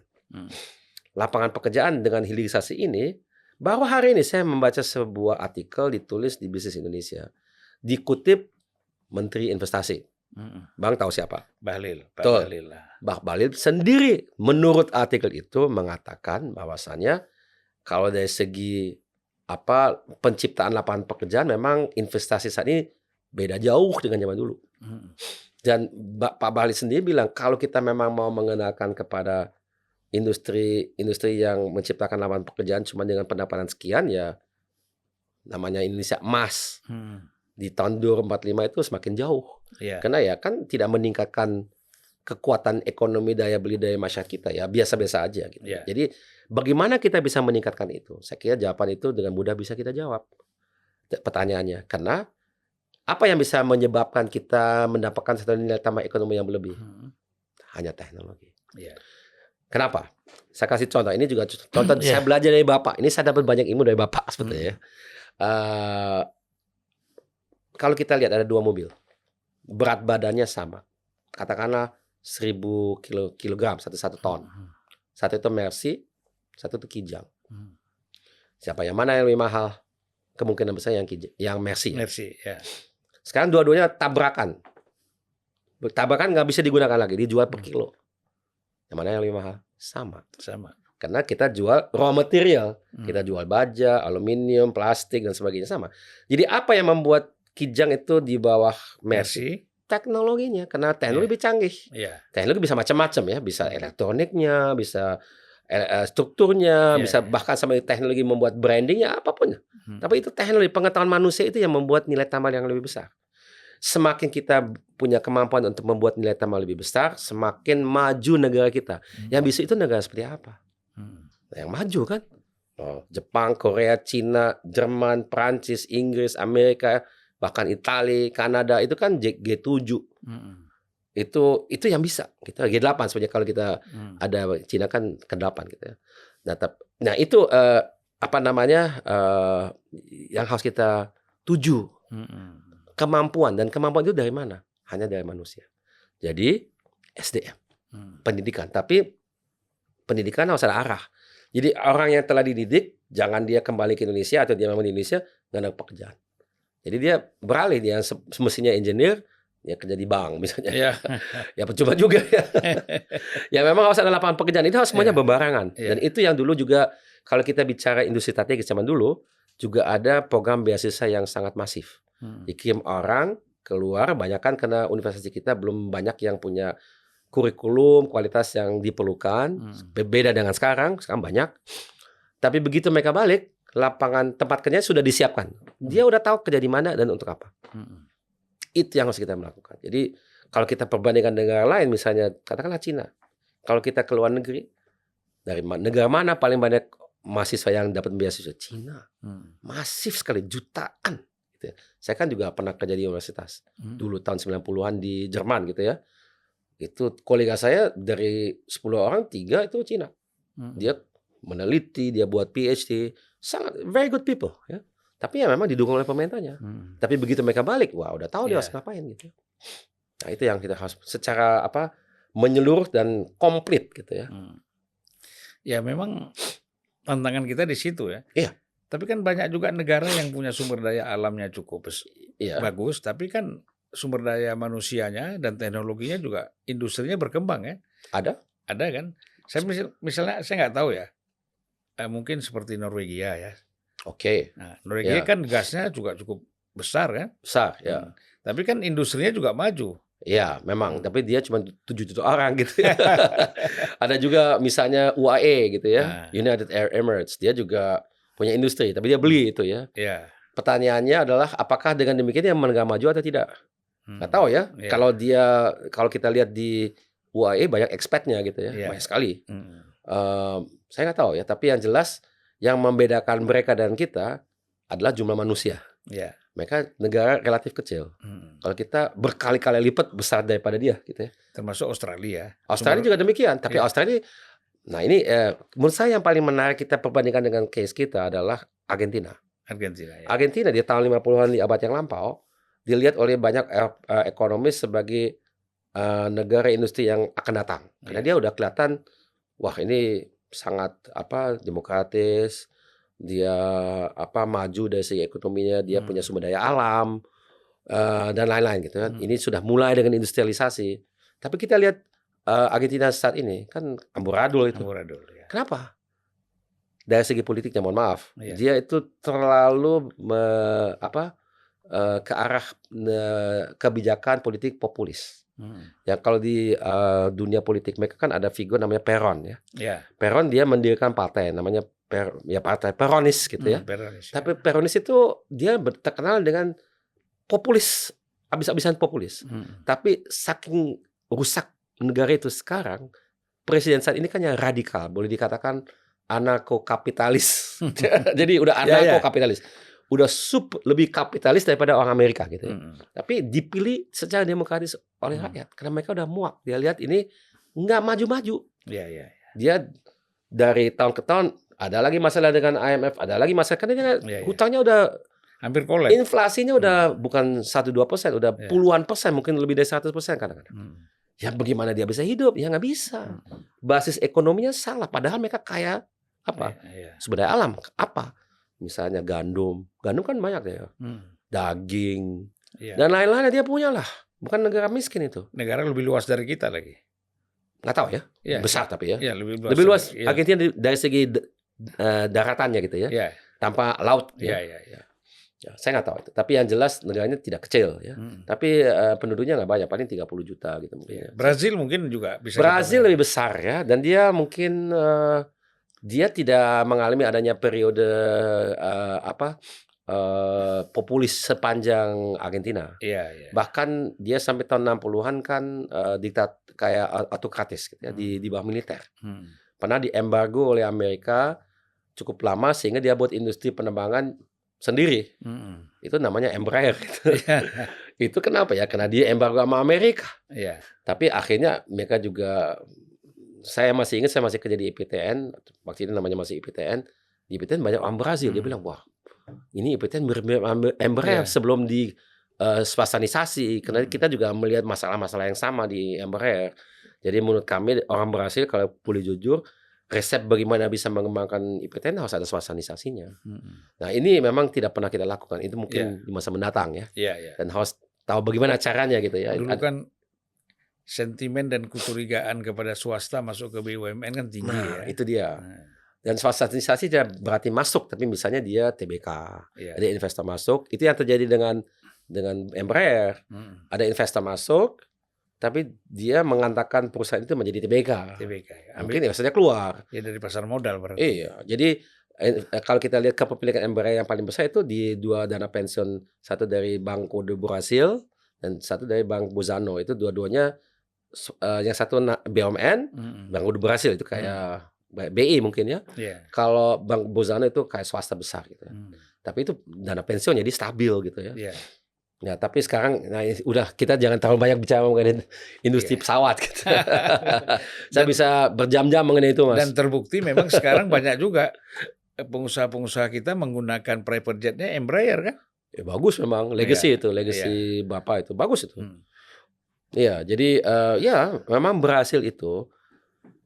Lapangan pekerjaan dengan hilirisasi ini, baru hari ini saya membaca sebuah artikel ditulis di Bisnis Indonesia, dikutip Menteri Investasi. Bang tahu siapa? Bahlil. Bang Bahlil sendiri menurut artikel itu mengatakan bahwasannya kalau dari segi penciptaan lapangan pekerjaan memang investasi saat ini beda jauh dengan zaman dulu. Dan Pak Bahlil sendiri bilang kalau kita memang mau mengenalkan kepada industri yang menciptakan lapangan pekerjaan cuma dengan pendapatan sekian, ya namanya Indonesia emas di tahun 2045 itu semakin jauh. Karena ya kan tidak meningkatkan kekuatan ekonomi, daya beli daya masyarakat kita, ya biasa-biasa aja gitu. Jadi bagaimana kita bisa meningkatkan itu? Saya kira jawaban itu dengan mudah bisa kita jawab pertanyaannya. Karena apa yang bisa menyebabkan kita mendapatkan satu nilai tambah ekonomi yang berlebih? Hanya teknologi. Kenapa? Saya kasih contoh. Ini juga contoh saya belajar dari Bapak. Ini saya dapat banyak ilmu dari Bapak sebetulnya. Kalau kita lihat ada 2 mobil, berat badannya sama. Katakanlah 1000 kilogram, satu ton. Satu itu Mercy, satu itu Kijang. Siapa yang mana yang lebih mahal? Kemungkinan besar yang Mercy. Sekarang dua-duanya tabrakan. Tabrakan nggak bisa digunakan lagi, dijual per kilo. Yang mana yang lebih mahal? Sama. Karena kita jual raw material. Kita jual baja, aluminium, plastik, dan sebagainya sama. Jadi apa yang membuat Kijang itu di bawah Mercy? Teknologinya. Karena teknologi lebih canggih. Teknologi bisa macam-macam ya. Bisa elektroniknya, bisa strukturnya, bisa bahkan sampai teknologi membuat brandingnya, apapun. Tapi itu teknologi, pengetahuan manusia itu yang membuat nilai tambah yang lebih besar. Semakin kita punya kemampuan untuk membuat nilai tambah lebih besar, semakin maju negara kita. Yang bisa itu negara seperti apa? Yang maju kan? Jepang, Korea, Cina, Jerman, Prancis, Inggris, Amerika, bahkan Italia, Kanada, itu kan G7. Itu yang bisa. Kita G8 sebenarnya kalau kita ada Cina kan ke-8 gitu ya. Nah itu apa namanya yang harus kita tuju. Kemampuan itu dari mana? Hanya dari manusia. Jadi SDM, pendidikan. Tapi pendidikan harus ada arah. Jadi orang yang telah dididik jangan dia kembali ke Indonesia atau dia memang di Indonesia nggak ada pekerjaan. Jadi dia beralih, dia semestinya engineer, ya kerja di bank misalnya. Ya percuma juga ya. Ya memang harus ada lapangan pekerjaan. Itu harus semuanya berbarengan. Dan itu yang dulu juga kalau kita bicara industri strategis zaman dulu juga ada program beasiswa yang sangat masif. Dikirim orang keluar, banyak kan karena universitas kita belum banyak yang punya kurikulum kualitas yang diperlukan. Berbeda dengan sekarang banyak. Tapi begitu mereka balik, lapangan tempat kerja sudah disiapkan. Dia udah tahu kerja di mana dan untuk apa. Itu yang harus kita melakukan. Jadi kalau kita perbandingkan negara lain, misalnya katakanlah Cina. Kalau kita ke luar negeri, dari negara mana paling banyak mahasiswa yang dapat beasiswa? Cina. Masif sekali, jutaan. Gitu ya. Saya kan juga pernah kerja di universitas. Dulu tahun 90-an di Jerman gitu ya. Itu kolega saya dari 10 orang, 3 itu Cina. Dia meneliti, dia buat PhD. Sangat very good people ya. Tapi ya memang didukung oleh pemerintahnya. Tapi begitu mereka balik, wah udah tahu dia harus ngapain gitu. Nah itu yang kita harus secara menyeluruh dan komplit gitu ya. Ya memang tantangan kita di situ ya. Iya. Tapi kan banyak juga negara yang punya sumber daya alamnya cukup bagus, tapi kan sumber daya manusianya dan teknologinya juga industrinya berkembang ya. Ada kan. Saya misalnya saya nggak tahu ya. Mungkin seperti Norwegia ya. Oke. Nah, Norwegia kan gasnya juga cukup besar kan? Besar ya. Tapi kan industrinya juga maju. Iya, memang. Tapi dia cuma 7 juta orang gitu ya. Ada juga misalnya UAE gitu ya. United Arab Emirates. Dia juga punya industri, tapi dia beli itu ya. Pertanyaannya adalah apakah dengan demikian dia negara maju atau tidak? Nggak tahu ya. Kalau kita lihat di UAE banyak expatnya gitu ya. Banyak sekali. Saya nggak tahu ya. Tapi yang jelas yang membedakan mereka dan kita adalah jumlah manusia. Mereka negara relatif kecil. Kalau kita berkali-kali lipat besar daripada dia, gitu ya. Termasuk Australia. Australia juga demikian. Tapi Australia, nah ini menurut saya yang paling menarik kita perbandingkan dengan case kita adalah Argentina. Argentina di tahun 50-an di abad yang lampau dilihat oleh banyak ekonomis sebagai negara industri yang akan datang. Karena dia udah kelihatan, wah ini sangat demokratis, dia maju dari segi ekonominya, dia punya sumber daya alam dan lain-lain gitu kan. Ini sudah mulai dengan industrialisasi. Tapi kita lihat Argentina saat ini kan amburadul itu. Kenapa? Dari segi politiknya, mohon maaf, dia itu terlalu ke arah kebijakan politik populis. Ya kalau di dunia politik mereka kan ada figur namanya Peron ya. Peron dia mendirikan partai namanya partai Peronis gitu ya. Tapi Peronis itu dia terkenal dengan populis, habis-habisan populis. Tapi saking rusak negara itu sekarang, presiden saat ini kan yang radikal, boleh dikatakan anarko-kapitalis. Jadi udah anarko-kapitalis. Udah lebih kapitalis daripada orang Amerika gitu ya. Tapi dipilih secara demokratis oleh rakyat karena mereka udah muak. Dia lihat ini nggak maju-maju. Dia dari tahun ke tahun ada lagi masalah dengan IMF, ada lagi masalah karena hutangnya udah hampir kolaps. Inflasinya udah bukan 1-2%, udah puluhan persen, mungkin lebih dari 100% kadang-kadang. Ya bagaimana dia bisa hidup? Ya nggak bisa. Basis ekonominya salah. Padahal mereka kaya sumber daya alam apa? Misalnya gandum kan banyak ya, daging dan lain-lain dia punya lah. Bukan negara miskin itu. Negara lebih luas dari kita lagi. Nggak tahu ya, besar tapi ya. Lebih luas. Argentina dari segi daratannya gitu ya, tanpa laut. Ya, saya nggak tahu itu. Tapi yang jelas negaranya tidak kecil ya. Tapi penduduknya nggak banyak, paling 30 juta gitu mungkin. Brazil mungkin juga bisa. Brazil lebih besar ya, dan dia mungkin dia tidak mengalami adanya periode populis sepanjang Argentina. Bahkan dia sampai tahun 60-an kan diktat kayak autokratis gitu ya, di bawah militer. Pernah diembargo oleh Amerika cukup lama sehingga dia buat industri penerbangan sendiri. Itu namanya Embraer gitu. Itu kenapa ya? Karena dia embargo sama Amerika. Iya. Tapi akhirnya mereka juga, saya masih ingat saya masih kerja di IPTN, waktu itu namanya masih IPTN. Di IPTN banyak orang Brazil, dia bilang, wah ini IPTN mirip-mirip Embraer sebelum di swastanisasi. Karena kita juga melihat masalah-masalah yang sama di Embraer. Jadi menurut kami orang Brazil kalau boleh jujur, resep bagaimana bisa mengembangkan IPTN harus ada swastanisasinya. Nah ini memang tidak pernah kita lakukan. Itu mungkin di masa mendatang ya. Dan harus tahu bagaimana caranya gitu ya. Dulu kan sentimen dan kecurigaan kepada swasta masuk ke BUMN kan tinggi ya. Itu dia. Dan swastanisasi tidak berarti masuk, tapi misalnya dia TBK, ada investor masuk. Itu yang terjadi dengan Embraer. Ada investor masuk, tapi dia mengatakan perusahaan itu menjadi TBK. Ya. Mungkin investornya keluar. Ya dari pasar modal berarti. Iya. Jadi kalau kita lihat kepemilikan Embraer yang paling besar itu di 2 dana pensiun, satu dari Banco do Brasil dan satu dari Bank Bozano. Itu dua-duanya yang satu BUMN, Banco do Brasil itu kayak BI mungkin ya. Kalau Bank Bozano itu kayak swasta besar gitu. Tapi itu dana pensiun jadi stabil gitu ya. Nah, tapi sekarang udah kita jangan terlalu banyak bicara mengenai industri pesawat gitu. Saya bisa berjam-jam mengenai itu, Mas. Dan terbukti memang sekarang banyak juga pengusaha-pengusaha kita menggunakan private jet-nya Embraer kan? Ya bagus memang, legacy itu, legacy Bapak itu bagus itu. Iya, jadi ya memang berhasil itu.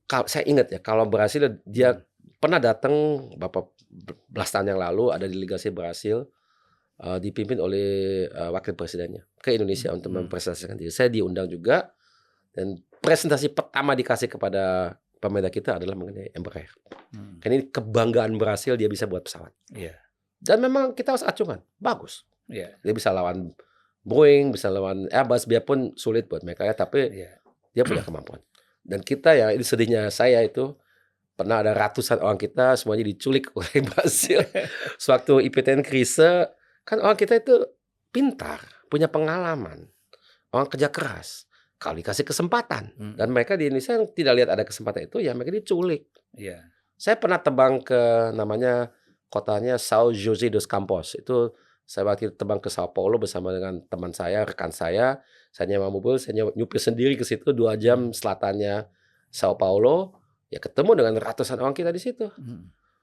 Saya ingat ya, kalau berhasil dia pernah datang Bapak belas tahun yang lalu ada delegasi Brasil. Dipimpin oleh wakil presidennya ke Indonesia untuk mempresentasikan diri. Saya diundang juga dan presentasi pertama dikasih kepada pemerintah kita adalah mengenai Embraer. Karena ini kebanggaan berhasil dia bisa buat pesawat. Dan memang kita harus acungan, bagus. Dia bisa lawan Boeing, bisa lawan Airbus, biarpun sulit buat mereka ya, tapi dia punya kemampuan. Dan kita ya, ini sedihnya saya itu pernah ada ratusan orang kita semuanya diculik oleh Brasil. Sewaktu IPTN krisis. Kan orang kita itu pintar, punya pengalaman, orang kerja keras. Kalau dikasih kesempatan, dan mereka di Indonesia yang tidak lihat ada kesempatan itu, ya mereka diculik. Saya pernah terbang ke namanya kotanya São José dos Campos. Itu saya waktu terbang ke Sao Paulo bersama dengan teman saya, rekan saya. Saya nyewa mobil, saya nyupir sendiri ke situ 2 jam selatannya Sao Paulo. Ya ketemu dengan ratusan orang kita di situ.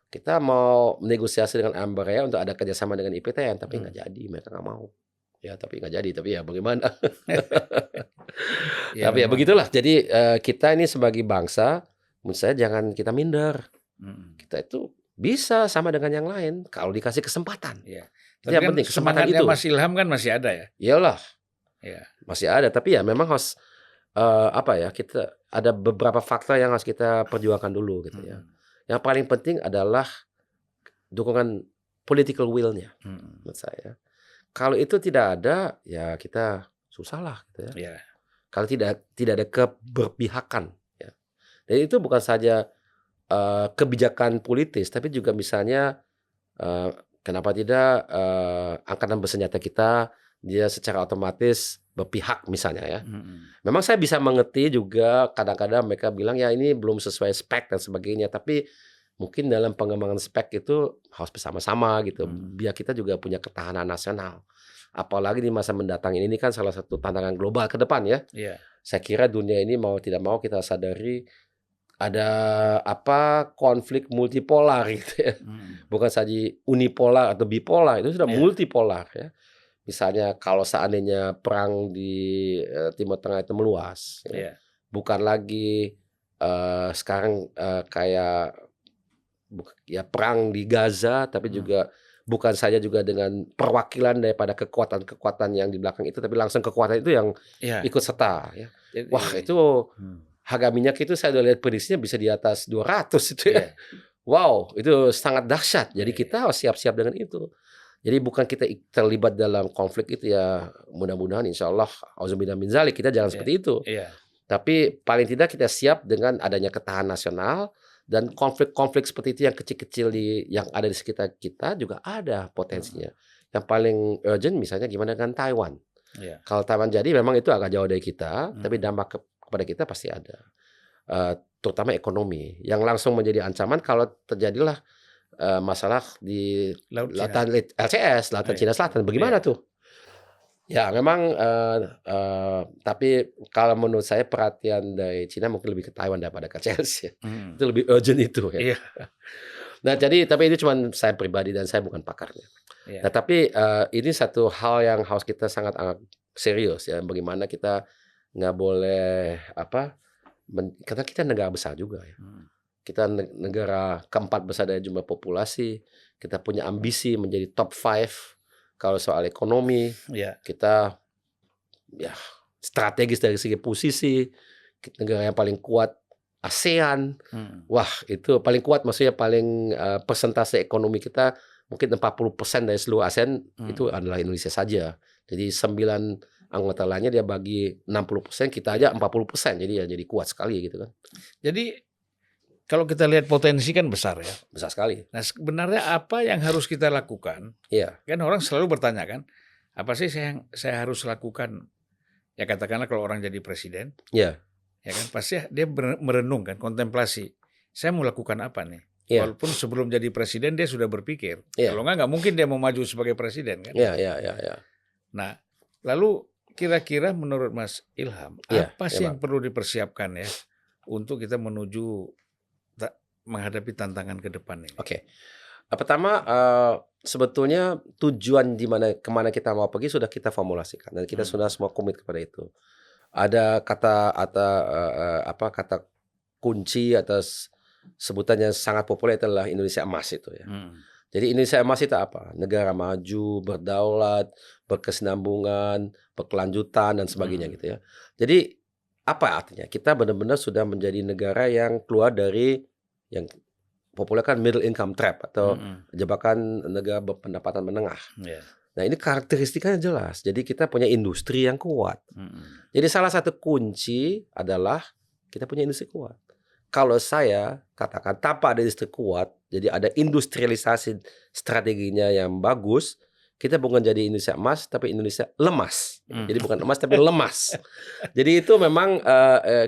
Kita mau negosiasi dengan Embraer untuk ada kerjasama dengan IPTN, tapi nggak jadi, mereka nggak mau. Ya, tapi nggak jadi, tapi ya bagaimana? Tapi ya begitulah. Jadi kita ini sebagai bangsa, menurut saya jangan kita minder. Kita itu bisa sama dengan yang lain kalau dikasih kesempatan. Tapi yang penting kesempatan itu. Mas Ilham kan masih ada ya? Iyalah, masih ada. Tapi ya memang harus kita ada beberapa fakta yang harus kita perjuangkan dulu gitu ya. Yang paling penting adalah dukungan political will-nya, menurut saya. Kalau itu tidak ada, ya kita susah lah, gitu ya. Kalau tidak ada keberpihakan, ya. Dan itu bukan saja kebijakan politis, tapi juga misalnya kenapa tidak angkatan bersenjata kita dia secara otomatis berpihak misalnya ya. Memang saya bisa mengerti juga kadang-kadang mereka bilang ya ini belum sesuai spek dan sebagainya, tapi mungkin dalam pengembangan spek itu harus bersama-sama gitu. Biar kita juga punya ketahanan nasional. Apalagi di masa mendatang ini kan salah satu tantangan global ke depan ya. Saya kira dunia ini mau tidak mau kita sadari ada konflik multipolar gitu ya. Bukan saja unipolar atau bipolar, itu sudah multipolar ya. Misalnya kalau seandainya perang di Timur Tengah itu meluas, bukan lagi sekarang kayak perang di Gaza, tapi juga bukan saja juga dengan perwakilan daripada kekuatan-kekuatan yang di belakang itu, tapi langsung kekuatan itu yang ikut serta. Ya. Wah itu harga minyak itu saya udah lihat prediksinya bisa di atas 200 itu ya. Wow itu sangat dahsyat. Jadi kita harus siap-siap dengan itu. Jadi bukan kita terlibat dalam konflik itu ya, mudah-mudahan insya Allah auzubillah min dzalik kita jangan seperti itu. Tapi paling tidak kita siap dengan adanya ketahanan nasional dan konflik-konflik seperti itu yang kecil-kecil yang ada di sekitar kita juga ada potensinya. Yang paling urgent misalnya gimana dengan Taiwan. Kalau Taiwan jadi memang itu agak jauh dari kita, tapi dampak kepada kita pasti ada. Terutama ekonomi yang langsung menjadi ancaman kalau terjadilah masalah di lautan LCS, lautan Cina Selatan. Bagaimana tuh? Ya memang, tapi kalau menurut saya perhatian dari Cina mungkin lebih ke Taiwan daripada ke Chelsea. Itu lebih urgent itu ya. Iya. Nah jadi tapi itu cuman saya pribadi dan saya bukan pakarnya. Nah Iya. tapi, ini satu hal yang harus kita sangat serius ya, bagaimana kita nggak boleh karena kita negara besar juga ya. Kita negara keempat besar dari jumlah populasi, kita punya ambisi menjadi top 5 kalau soal ekonomi, Iya. kita ya strategis dari segi posisi, negara yang paling kuat ASEAN. Wah, itu paling kuat maksudnya paling, persentase ekonomi kita mungkin 40% dari seluruh ASEAN itu adalah Indonesia saja. Jadi 9 anggota lainnya dia bagi 60%, kita aja 40%. Jadi ya jadi kuat sekali gitu kan. Jadi kalau kita lihat potensi kan besar ya. Besar sekali. Nah, sebenarnya apa yang harus kita lakukan? Iya. Kan orang selalu bertanya kan, apa sih saya harus lakukan? Ya katakanlah kalau orang jadi presiden, Iya. ya kan pasti dia merenung kan, kontemplasi. Saya mau lakukan apa nih? Iya. Walaupun sebelum jadi presiden dia sudah berpikir. Iya. Kalau nggak mungkin dia mau maju sebagai presiden kan? Iya. Nah, lalu kira-kira menurut Mas Ilham, Iya, apa sih iya, yang perlu dipersiapkan ya untuk kita menuju menghadapi tantangan ke depan ini? Oke. Pertama, sebetulnya tujuan kemana kita mau pergi sudah kita formulasikan dan kita sudah semua komit kepada itu. Ada kata kunci atas sebutan yang sangat populer adalah Indonesia Emas itu ya. Jadi Indonesia Emas itu apa? Negara maju, berdaulat, berkesinambungan, berkelanjutan dan sebagainya gitu ya. Jadi apa artinya? Kita benar-benar sudah menjadi negara yang keluar dari yang populer kan middle income trap atau jebakan negara berpendapatan menengah. Nah ini karakteristikanya jelas. Jadi kita punya industri yang kuat. Jadi salah satu kunci adalah kita punya industri kuat. Kalau saya katakan tanpa ada industri kuat, jadi ada industrialisasi strateginya yang bagus, kita bukan jadi Indonesia emas, tapi Indonesia lemas. Jadi bukan emas tapi lemas. Jadi itu memang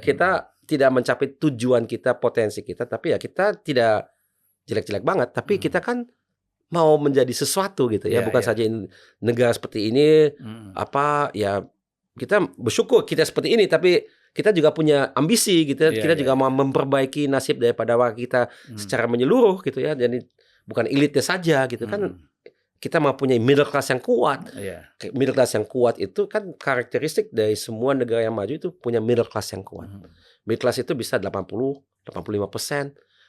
kita tidak mencapai tujuan kita, potensi kita, tapi ya kita tidak jelek-jelek banget, tapi kita kan mau menjadi sesuatu gitu ya, bukan saja negara seperti ini, ya kita bersyukur kita seperti ini, tapi kita juga punya ambisi gitu, kita juga mau memperbaiki nasib daripada warga kita secara menyeluruh gitu ya, jadi bukan elitnya saja gitu kan. Kita mau punya middle class yang kuat. Middle class yang kuat itu kan karakteristik dari semua negara yang maju itu punya middle class yang kuat. Middle class itu bisa 80-85%.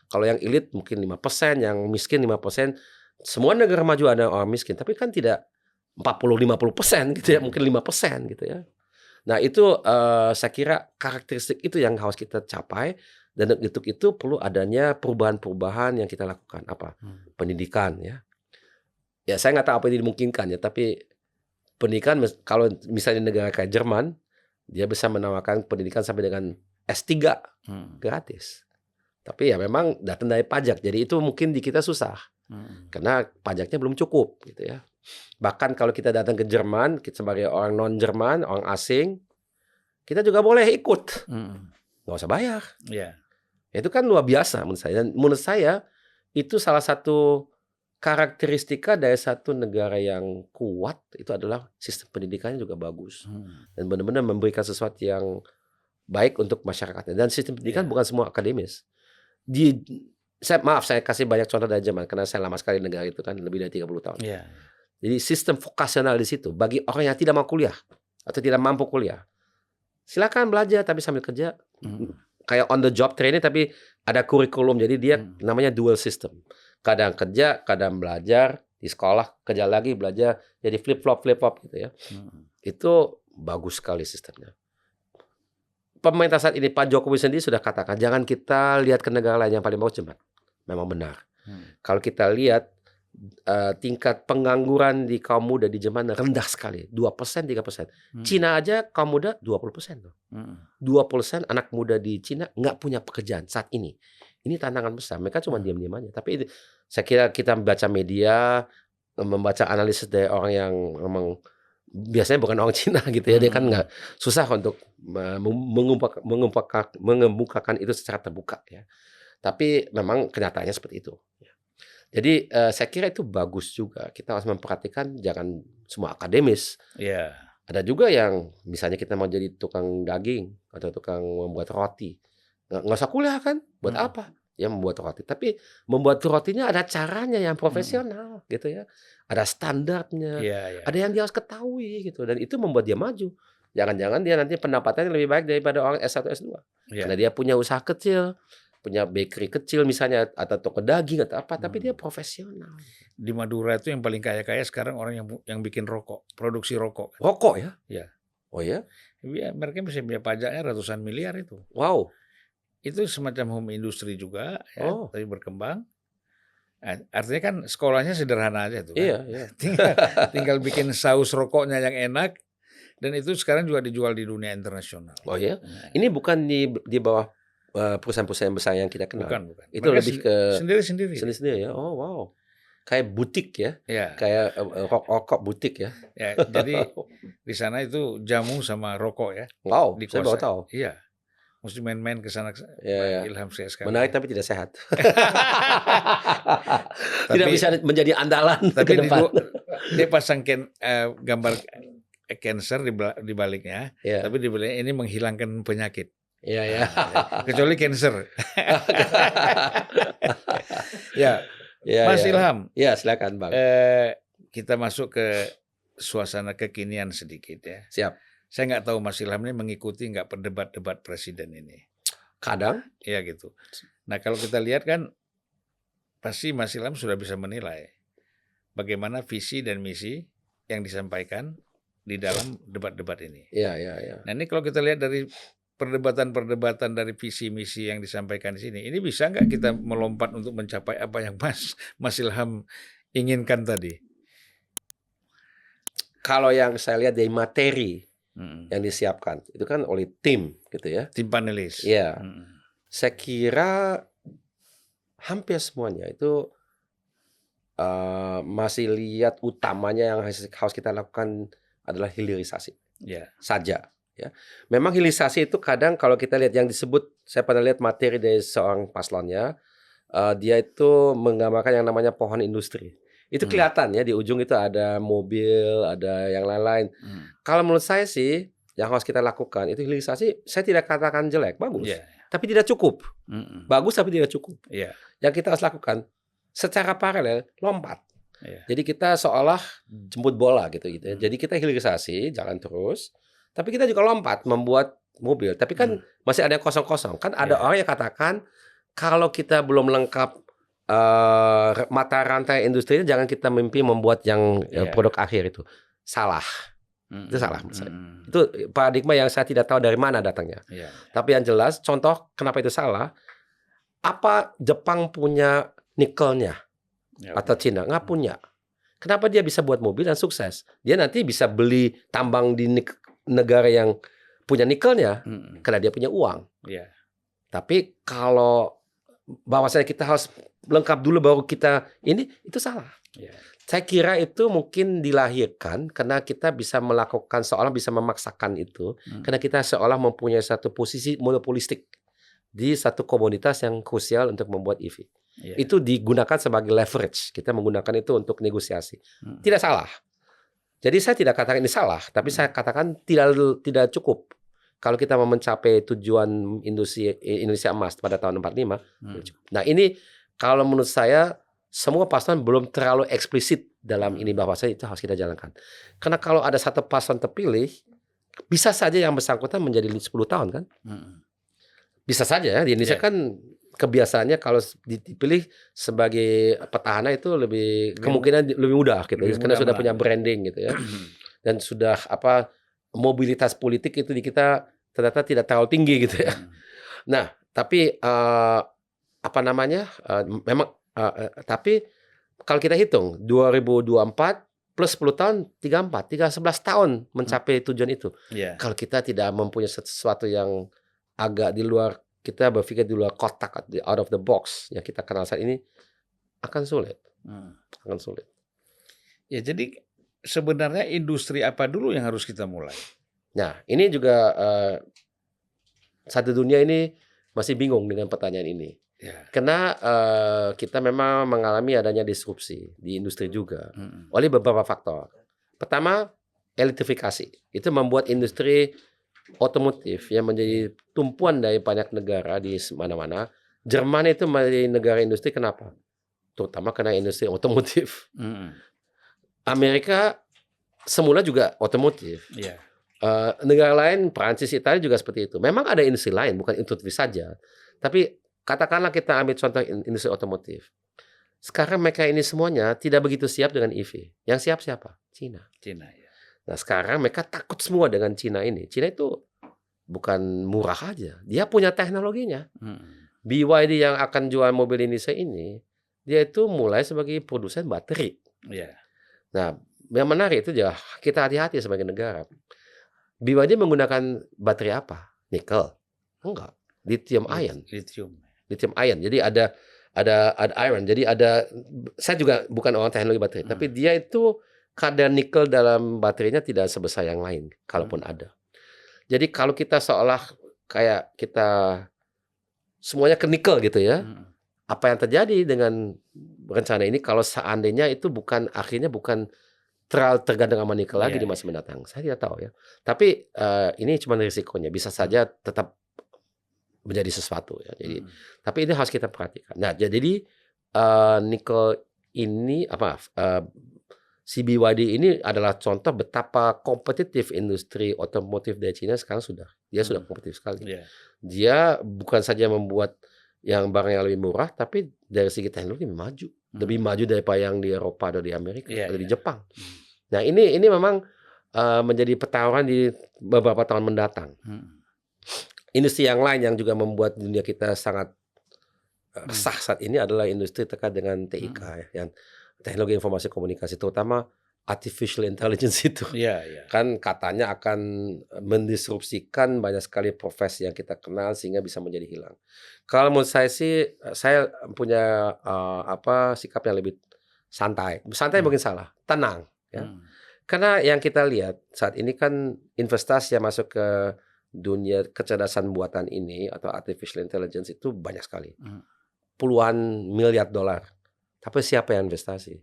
Kalau yang elit mungkin 5%, yang miskin 5%. Semua negara maju ada orang miskin, tapi kan tidak 40-50% gitu ya, mungkin 5% gitu ya. Nah itu saya kira karakteristik itu yang harus kita capai, dan untuk itu perlu adanya perubahan-perubahan yang kita lakukan. Apa? Pendidikan ya. Ya saya nggak tahu apa yang dimungkinkan ya, tapi pendidikan kalau misalnya negara kayak Jerman, dia bisa menawarkan pendidikan sampai dengan S3 gratis. Tapi ya memang datang dari pajak, jadi itu mungkin di kita susah. Karena pajaknya belum cukup gitu ya. Bahkan kalau kita datang ke Jerman, kita sebagai orang non-Jerman, orang asing, kita juga boleh ikut. Nggak usah bayar. Itu kan luar biasa menurut saya. Dan menurut saya itu salah satu karakteristika dari satu negara yang kuat itu adalah sistem pendidikannya juga bagus. Dan benar-benar memberikan sesuatu yang baik untuk masyarakatnya. Dan sistem pendidikan bukan semua akademis. Saya kasih banyak contoh dari Jerman karena saya lama sekali di negara itu kan, lebih dari 30 tahun. Jadi sistem vokasional di situ bagi orang yang tidak mau kuliah atau tidak mampu kuliah. Silakan belajar tapi sambil kerja. Kayak on the job training tapi ada kurikulum. Jadi dia namanya dual system. Kadang kerja, kadang belajar, di sekolah kerja lagi, belajar, jadi flip-flop gitu ya. Itu bagus sekali sistemnya. Pemerintah saat ini Pak Jokowi sendiri sudah katakan jangan kita lihat ke negara lain yang paling bagus Jerman. Memang benar. Kalau kita lihat tingkat pengangguran di kaum muda di Jerman rendah sekali, 2%, 3%. Cina aja kaum muda 20%. 20% anak muda di Cina nggak punya pekerjaan saat ini. Ini tantangan besar. Mereka cuma diam-diam aja. Tapi saya kira kita membaca media, membaca analisis dari orang yang memang biasanya bukan orang Cina gitu ya. Dia kan nggak susah untuk mengemukakan itu secara terbuka ya. Tapi memang kenyataannya seperti itu. Jadi saya kira itu bagus juga. Kita harus memperhatikan jangan semua akademis. Ada juga yang misalnya kita mau jadi tukang daging atau tukang membuat roti. Nggak usah kuliah kan? Buat Mhm. apa? Ya membuat roti. Tapi membuat rotinya ada caranya yang Mhm. profesional gitu ya. Ada standarnya, Iya, iya. ada yang dia harus ketahui gitu dan itu membuat dia maju. Jangan-jangan dia nanti pendapatannya lebih baik daripada orang S1, S2. Karena Iya. dia punya usaha kecil, punya bakery kecil misalnya atau toko daging atau apa, tapi dia Mhm. profesional. Di Madura itu yang paling kaya-kaya sekarang orang yang bikin rokok, produksi rokok. Rokok ya? Iya. Oh ya? Iya, mereka bisa punya pajaknya ratusan miliar itu. Wow. Itu semacam home industry juga ya, Oh. tapi berkembang. Artinya kan sekolahnya sederhana aja tuh kan. Iya, iya. Tinggal bikin saus rokoknya yang enak dan itu sekarang juga dijual di dunia internasional. Oh ya? Nah, Ini bukan di bawah perusahaan-perusahaan besar yang kita kenal. bukan. Itu Mereka lebih ke sendiri-sendiri. sendiri-sendiri ya. Oh wow. Kayak butik ya. Ya, Kayak rokok butik ya. ya. Jadi di sana itu jamu sama rokok ya. Wow, saya baru Dikuasai. tahu. Iya. Mesti main-main ke sana. Ya, ya. Ilham saya sekali. Menarik tapi tidak sehat. Tidak bisa menjadi andalan ke Tapi depan. dia pasang gambar cancer di baliknya, Ya. tapi di baliknya ini menghilangkan penyakit. Iya, ya. Kecuali cancer. Ya, Ya, Mas ya. Ilham. Ya, silakan Bang. Kita masuk ke suasana kekinian sedikit ya. Siap. Saya nggak tahu Mas Ilham ini mengikuti nggak debat presiden ini. Kadang. Iya gitu. Nah kalau kita lihat kan pasti Mas Ilham sudah bisa menilai bagaimana visi dan misi yang disampaikan di dalam debat-debat ini. Iya, iya, iya. Nah ini kalau kita lihat dari perdebatan dari visi misi yang disampaikan di sini, ini bisa nggak kita melompat untuk mencapai apa yang Mas Ilham inginkan tadi? Kalau yang saya lihat dari materi yang disiapkan, itu kan oleh tim gitu ya. Tim panelis. Iya. Saya kira hampir semuanya itu masih lihat utamanya yang harus kita lakukan adalah hilirisasi saja. Ya, memang hilirisasi itu kadang kalau kita lihat yang disebut, saya pernah lihat materi dari seorang paslonnya, dia itu menggambarkan yang namanya pohon industri. Itu kelihatan ya di ujung itu ada mobil, ada yang lain-lain. Kalau menurut saya sih yang harus kita lakukan itu hilirisasi. Saya tidak katakan jelek, bagus, tapi tidak cukup. Bagus tapi tidak cukup. Yang kita harus lakukan secara paralel lompat. Jadi kita seolah jemput bola gitu ya. Jadi kita hilirisasi, jalan terus. Tapi kita juga lompat membuat mobil. Tapi kan masih ada yang kosong-kosong. Kan ada orang yang katakan kalau kita belum lengkap mata rantai industrinya, jangan kita mimpi membuat yang produk akhir itu. Salah. Itu salah menurut saya. Itu paradigma yang saya tidak tahu dari mana datangnya. Tapi yang jelas, contoh kenapa itu salah. Apa Jepang punya nikelnya? Atau Cina? Nggak punya. Kenapa dia bisa buat mobil dan sukses? Dia nanti bisa beli tambang di negara yang punya nikelnya karena dia punya uang. Tapi kalau bahwasanya kita harus lengkap dulu baru kita itu salah. Saya kira itu mungkin dilahirkan karena kita bisa melakukan seolah bisa memaksakan itu karena kita seolah mempunyai satu posisi monopolistik di satu komoditas yang krusial untuk membuat EV. Itu digunakan sebagai leverage. Kita menggunakan itu untuk negosiasi. Tidak salah. Jadi saya tidak katakan ini salah, tapi saya katakan tidak cukup. Kalau kita mau mencapai tujuan industri Indonesia emas pada tahun 45, nah ini kalau menurut saya semua paslon belum terlalu eksplisit dalam ini bahwa itu harus kita jalankan. Karena kalau ada satu paslon terpilih, bisa saja yang bersangkutan menjadi 10 tahun kan? Bisa saja ya, di Indonesia kan kebiasaannya kalau dipilih sebagai petahana itu kemungkinan lebih mudah gitu karena sudah punya branding gitu ya. Dan sudah mobilitas politik itu di kita ternyata tidak terlalu tinggi gitu ya. Nah, tapi memang tapi kalau kita hitung 2024 plus 10 tahun 11 tahun mencapai tujuan itu. Kalau kita tidak mempunyai sesuatu yang agak di luar, kita berpikir di luar kotak, out of the box yang kita kenal saat ini, akan sulit. Akan sulit. Ya, jadi sebenarnya industri apa dulu yang harus kita mulai? Nah, ini juga satu dunia ini masih bingung dengan pertanyaan ini. Karena kita memang mengalami adanya disrupsi di industri juga oleh beberapa faktor. Pertama, elektrifikasi. Itu membuat industri otomotif yang menjadi tumpuan dari banyak negara di mana-mana. Jerman itu menjadi negara industri kenapa? Terutama karena industri otomotif. Amerika semula juga otomotif. Yeah. Negara lain, Prancis, Italia juga seperti itu. Memang ada industri lain, bukan otomotif saja. Tapi katakanlah kita ambil contoh industri otomotif. Sekarang mereka ini semuanya tidak begitu siap dengan EV. Yang siap siapa? Cina. Cina, ya. Nah sekarang mereka takut semua dengan Cina ini. Cina itu bukan murah aja. Dia punya teknologinya. BYD yang akan jual mobil Indonesia ini, dia itu mulai sebagai produsen baterai. Yeah. Nah, yang menarik itu ya kita hati-hati sebagai negara. BYD menggunakan baterai apa? Nikel? Enggak. Lithium ion. Lithium ion. Jadi ada iron. Jadi saya juga bukan orang teknologi baterai, tapi dia itu kadar nikel dalam baterainya tidak sebesar yang lain, kalaupun ada. Jadi kalau kita seolah kayak kita semuanya ke nikel gitu ya, apa yang terjadi dengan rencana ini kalau seandainya itu akhirnya bukan terlalu tergantung sama nikel lagi di masa mendatang. Saya tidak tahu ya. Tapi ini cuma risikonya, bisa saja tetap menjadi sesuatu ya. Jadi tapi ini harus kita perhatikan. Nah, jadi nikel ini si BYD ini adalah contoh betapa kompetitif industri otomotif dari Cina sekarang dia sudah kompetitif sekali. Yeah. Dia bukan saja membuat yang barang yang lebih murah, tapi dari segi teknologi lebih maju daripada yang di Eropa atau di Amerika atau di Jepang. Nah ini memang menjadi pertaruhan di beberapa tahun mendatang. Industri yang lain yang juga membuat dunia kita sangat resah saat ini adalah industri terkait dengan TIK, yang teknologi informasi komunikasi, terutama artificial intelligence itu. Kan katanya akan mendisrupsikan banyak sekali profesi yang kita kenal sehingga bisa menjadi hilang. Kalau menurut saya sih, saya punya sikap yang lebih santai. Santai mungkin salah, tenang. Ya. Karena yang kita lihat saat ini kan investasi yang masuk ke dunia kecerdasan buatan ini atau artificial intelligence itu banyak sekali. Puluhan miliar dolar. Tapi siapa yang investasi?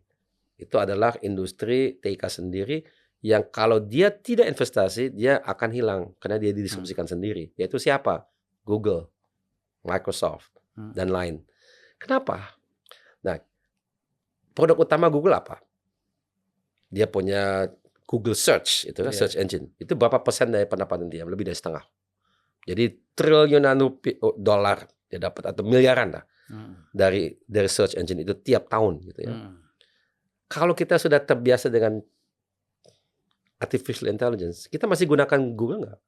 Itu adalah industri TIK sendiri yang kalau dia tidak investasi, dia akan hilang karena dia didisrupsikan sendiri. Yaitu siapa? Google, Microsoft, dan lain. Kenapa? Nah, produk utama Google apa? Dia punya Google Search, itu kan search engine. Itu berapa persen dari pendapatan dia? Lebih dari setengah. Jadi triliunan dolar dia dapat atau miliaran lah. Dari search engine itu tiap tahun gitu ya. Kalau kita sudah terbiasa dengan artificial intelligence, kita masih gunakan Google nggak?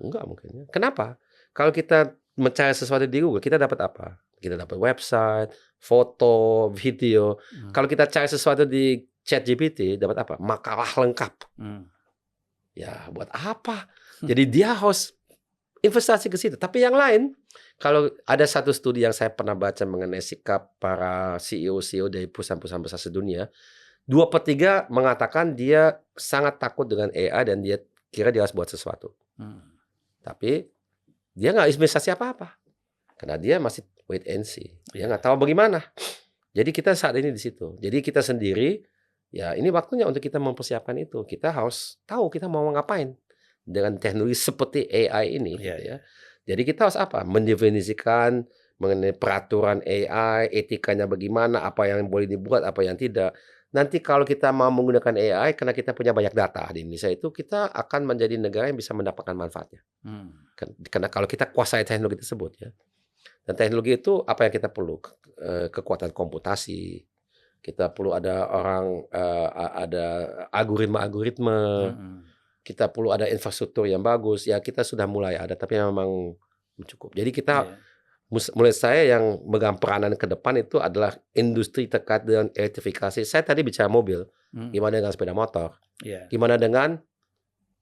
Enggak mungkin ya. Kenapa? Kalau kita mencari sesuatu di Google, kita dapat apa? Kita dapat website, foto, video. Kalau kita cari sesuatu di ChatGPT, dapat apa? Makalah lengkap. Ya, buat apa? Jadi dia harus investasi ke situ. Tapi yang lain, kalau ada satu studi yang saya pernah baca mengenai sikap para CEO dari perusahaan-perusahaan besar sedunia, 2/3 mengatakan dia sangat takut dengan AI dan dia kira dia harus buat sesuatu. Tapi dia nggak investasi apa-apa. Karena dia masih wait and see. Dia nggak tahu bagaimana. Jadi kita saat ini di situ. Jadi kita sendiri, ya ini waktunya untuk kita mempersiapkan itu. Kita harus tahu kita mau ngapain dengan teknologi seperti AI ini. Gitu ya. Jadi kita harus apa? Mendefinisikan mengenai peraturan AI, etikanya bagaimana, apa yang boleh dibuat, apa yang tidak. Nanti kalau kita mau menggunakan AI, karena kita punya banyak data di Indonesia itu, kita akan menjadi negara yang bisa mendapatkan manfaatnya. Karena kalau kita kuasai teknologi tersebut ya. Dan teknologi itu apa yang kita perlu? Kekuatan komputasi. Kita perlu ada ada algoritma. Kita perlu ada infrastruktur yang bagus. Ya kita sudah mulai ada, tapi memang cukup. Jadi kita, mulai saya yang megang peranan ke depan itu adalah industri terkait dengan elektrifikasi. Saya tadi bicara mobil, gimana dengan sepeda motor, gimana dengan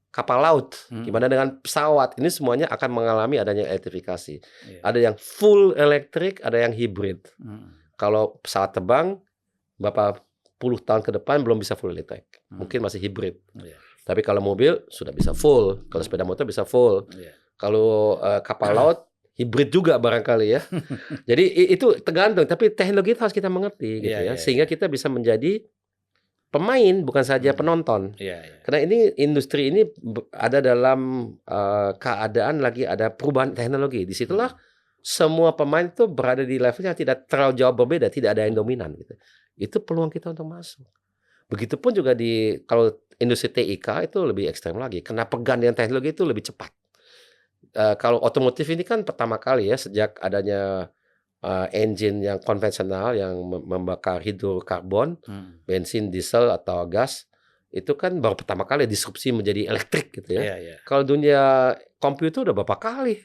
kapal laut, gimana dengan pesawat. Ini semuanya akan mengalami adanya elektrifikasi. Ada yang full elektrik, ada yang hibrid. Kalau pesawat terbang, beberapa puluh tahun ke depan belum bisa full elektrik. Mungkin masih hibrid. Tapi kalau mobil sudah bisa full, kalau sepeda motor bisa full. Kalau kapal laut hibrid juga barangkali ya. Jadi itu tergantung, tapi teknologi itu harus kita mengerti gitu ya. Sehingga kita bisa menjadi pemain, bukan saja penonton. Karena ini industri ini ada dalam keadaan lagi ada perubahan teknologi. Disitulah semua pemain itu berada di level yang tidak terlalu jauh berbeda, tidak ada yang dominan gitu. Itu peluang kita untuk masuk. Begitupun juga kalau industri TIK itu lebih ekstrem lagi, karena pergantian teknologi itu lebih cepat. Kalau otomotif ini kan pertama kali ya sejak adanya engine yang konvensional yang membakar hidrokarbon, bensin, diesel atau gas, itu kan baru pertama kali disrupsi menjadi elektrik gitu ya. Kalau dunia komputer udah berapa kali?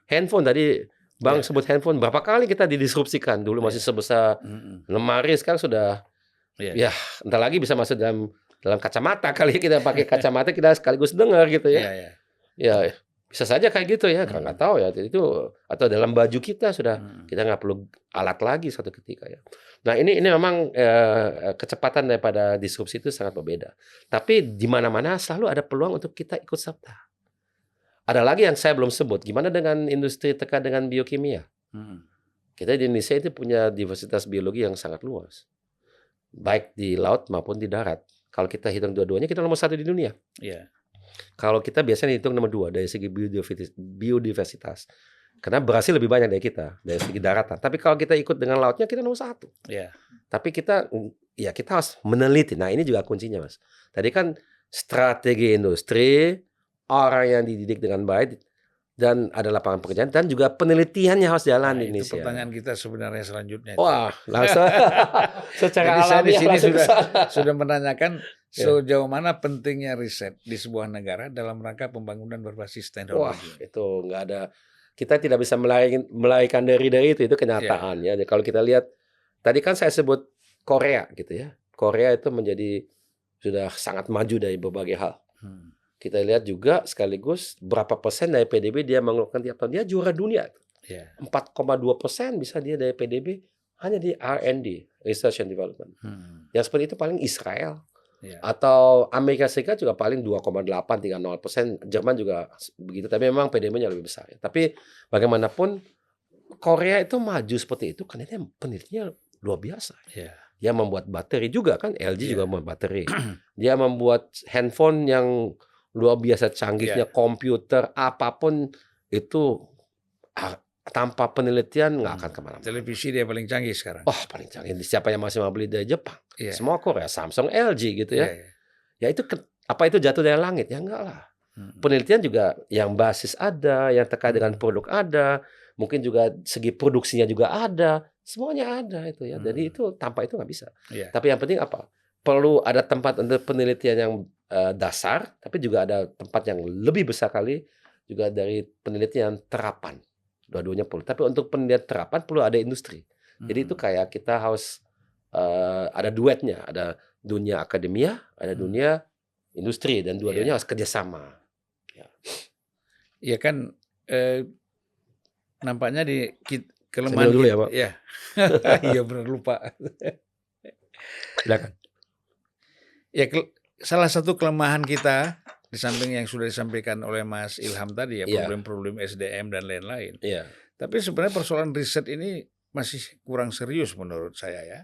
Handphone tadi Bang sebut handphone, berapa kali kita didisrupsikan? Dulu masih sebesar lemari, sekarang sudah ya entar lagi bisa masuk dalam kacamata. Kali kita pakai kacamata kita sekaligus dengar gitu ya. Ya bisa saja kayak gitu ya, nggak tahu ya itu, atau dalam baju kita sudah kita nggak perlu alat lagi suatu ketika ya. Nah ini memang kecepatan daripada disrupsi itu sangat berbeda. Tapi di mana-mana selalu ada peluang untuk kita ikut serta. Ada lagi yang saya belum sebut, gimana dengan industri terkait dengan biokimia? Kita di Indonesia itu punya diversitas biologi yang sangat luas, baik di laut maupun di darat. Kalau kita hitung dua-duanya, kita nomor 1 di dunia. Kalau kita biasanya hitung nomor 2 dari segi biodiversitas, karena berhasil lebih banyak dari kita dari segi daratan. Tapi kalau kita ikut dengan lautnya, kita nomor 1. Tapi kita harus meneliti. Nah ini juga kuncinya, Mas. Tadi kan strategi industri, orang yang dididik dengan baik, dan ada lapangan pekerjaan, dan juga penelitiannya harus jalan di Indonesia. Itu pertanyaan kita sebenarnya selanjutnya. Wah, langsung secara alami di sini sudah menanyakan sejauh mana pentingnya riset di sebuah negara dalam rangka pembangunan berbasis teknologi. Wah, itu nggak ada. Kita tidak bisa melarikan dari itu kenyataan ya. Kalau kita lihat, tadi kan saya sebut Korea gitu ya. Korea itu sudah sangat maju dari berbagai hal. Kita lihat juga sekaligus berapa persen dari PDB dia mengeluarkan tiap tahun. Dia juara dunia. 4,2% bisa dia dari PDB hanya di R&D, Research and Development. Yang seperti itu paling Israel. Atau Amerika Serikat juga paling 2,8-3,0%. Jerman juga begitu. Tapi memang PDB-nya lebih besar. Tapi bagaimanapun Korea itu maju seperti itu karena dia penelitiannya luar biasa. Dia membuat baterai juga kan. LG juga membuat baterai. Dia membuat handphone yang luar biasa canggihnya, komputer, apapun itu tanpa penelitian nggak akan kemana-mana. Televisi dia paling canggih sekarang. Paling canggih. Siapa yang masih mau beli dari Jepang? Semua Korea, Samsung, LG gitu ya. Ya itu apa itu jatuh dari langit? Ya enggak lah. Penelitian juga yang basis ada, yang terkait dengan produk ada, mungkin juga segi produksinya juga ada, semuanya ada itu ya. Jadi itu tanpa itu nggak bisa. Tapi yang penting apa? Perlu ada tempat untuk penelitian yang dasar, tapi juga ada tempat yang lebih besar kali juga dari penelitian terapan. Dua-duanya perlu. Tapi untuk penelitian terapan perlu ada industri. Jadi itu kayak kita harus ada duetnya, ada dunia akademia, ada dunia industri, dan dua-duanya harus kerjasama. Ya kan, nampaknya di kelemahan dulu ya, Pak. Iya benar lupa. Silakan. Ya salah satu kelemahan kita di samping yang sudah disampaikan oleh Mas Ilham tadi ya, problem-problem SDM dan lain-lain. Tapi sebenarnya persoalan riset ini masih kurang serius menurut saya ya.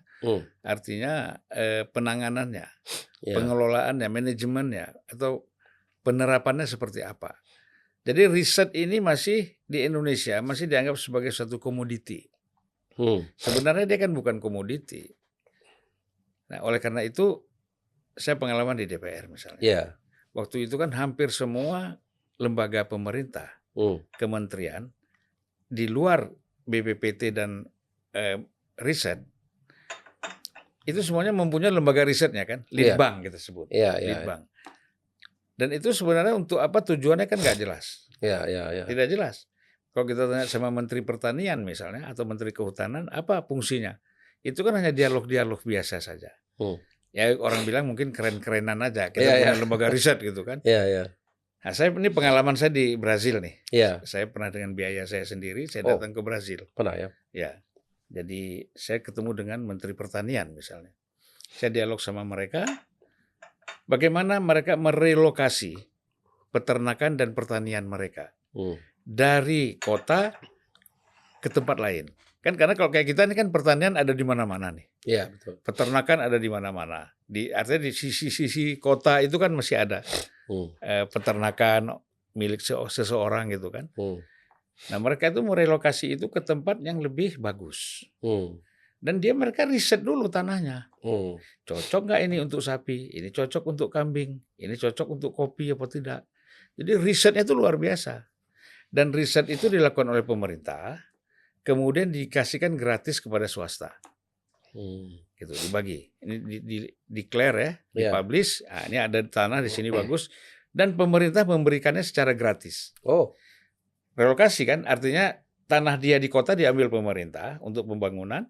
Artinya penanganannya, pengelolaannya, manajemennya atau penerapannya seperti apa. Jadi riset ini masih di Indonesia masih dianggap sebagai suatu komoditi. Sebenarnya dia kan bukan komoditi. Nah, oleh karena itu saya pengalaman di DPR misalnya. Waktu itu kan hampir semua lembaga pemerintah, kementerian, di luar BPPT dan riset, itu semuanya mempunyai lembaga risetnya kan, Litbang kita sebut, Litbang. Dan itu sebenarnya untuk apa tujuannya kan nggak jelas, tidak jelas. Kalau kita tanya sama Menteri Pertanian misalnya atau Menteri Kehutanan, apa fungsinya? Itu kan hanya dialog-dialog biasa saja. Ya orang bilang mungkin keren-kerenan aja, kita punya lembaga riset gitu kan. Nah, ini pengalaman saya di Brazil nih. Saya pernah dengan biaya saya sendiri, saya datang ke Brazil. Pernah ya. Jadi saya ketemu dengan Menteri Pertanian misalnya. Saya dialog sama mereka, bagaimana mereka merelokasi peternakan dan pertanian mereka dari kota ke tempat lain. Kan karena kalau kayak kita ini kan pertanian ada di mana-mana nih. Betul. Peternakan ada di mana-mana. Artinya di sisi-sisi kota itu kan masih ada peternakan milik seseorang gitu kan. Nah mereka itu merelokasi itu ke tempat yang lebih bagus. Dan mereka riset dulu tanahnya. Cocok nggak ini untuk sapi? Ini cocok untuk kambing? Ini cocok untuk kopi apa tidak? Jadi risetnya itu luar biasa. Dan riset itu dilakukan oleh pemerintah, kemudian dikasihkan gratis kepada swasta. Gitu, dibagi. Ini declare ya, dipublish. Nah, ini ada tanah di sini bagus. Dan pemerintah memberikannya secara gratis. Relokasi kan artinya tanah dia di kota diambil pemerintah untuk pembangunan,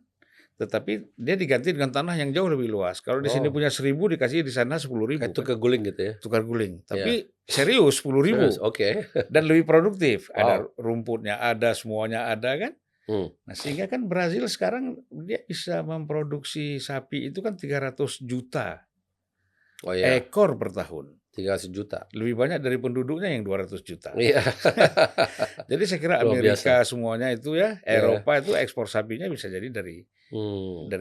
tetapi dia diganti dengan tanah yang jauh lebih luas. Kalau di sini punya 1.000 dikasih di sana 10.000. Tukar guling gitu ya? Tukar guling. Tapi serius 10.000. Dan lebih produktif. Ada rumputnya, ada semuanya ada kan. Nah sehingga kan Brazil sekarang dia bisa memproduksi sapi itu kan 300 juta ekor per tahun. 300 juta. Lebih banyak dari penduduknya yang 200 juta. Iya. Jadi saya kira Amerika semuanya itu ya, Eropa itu ekspor sapinya bisa jadi dari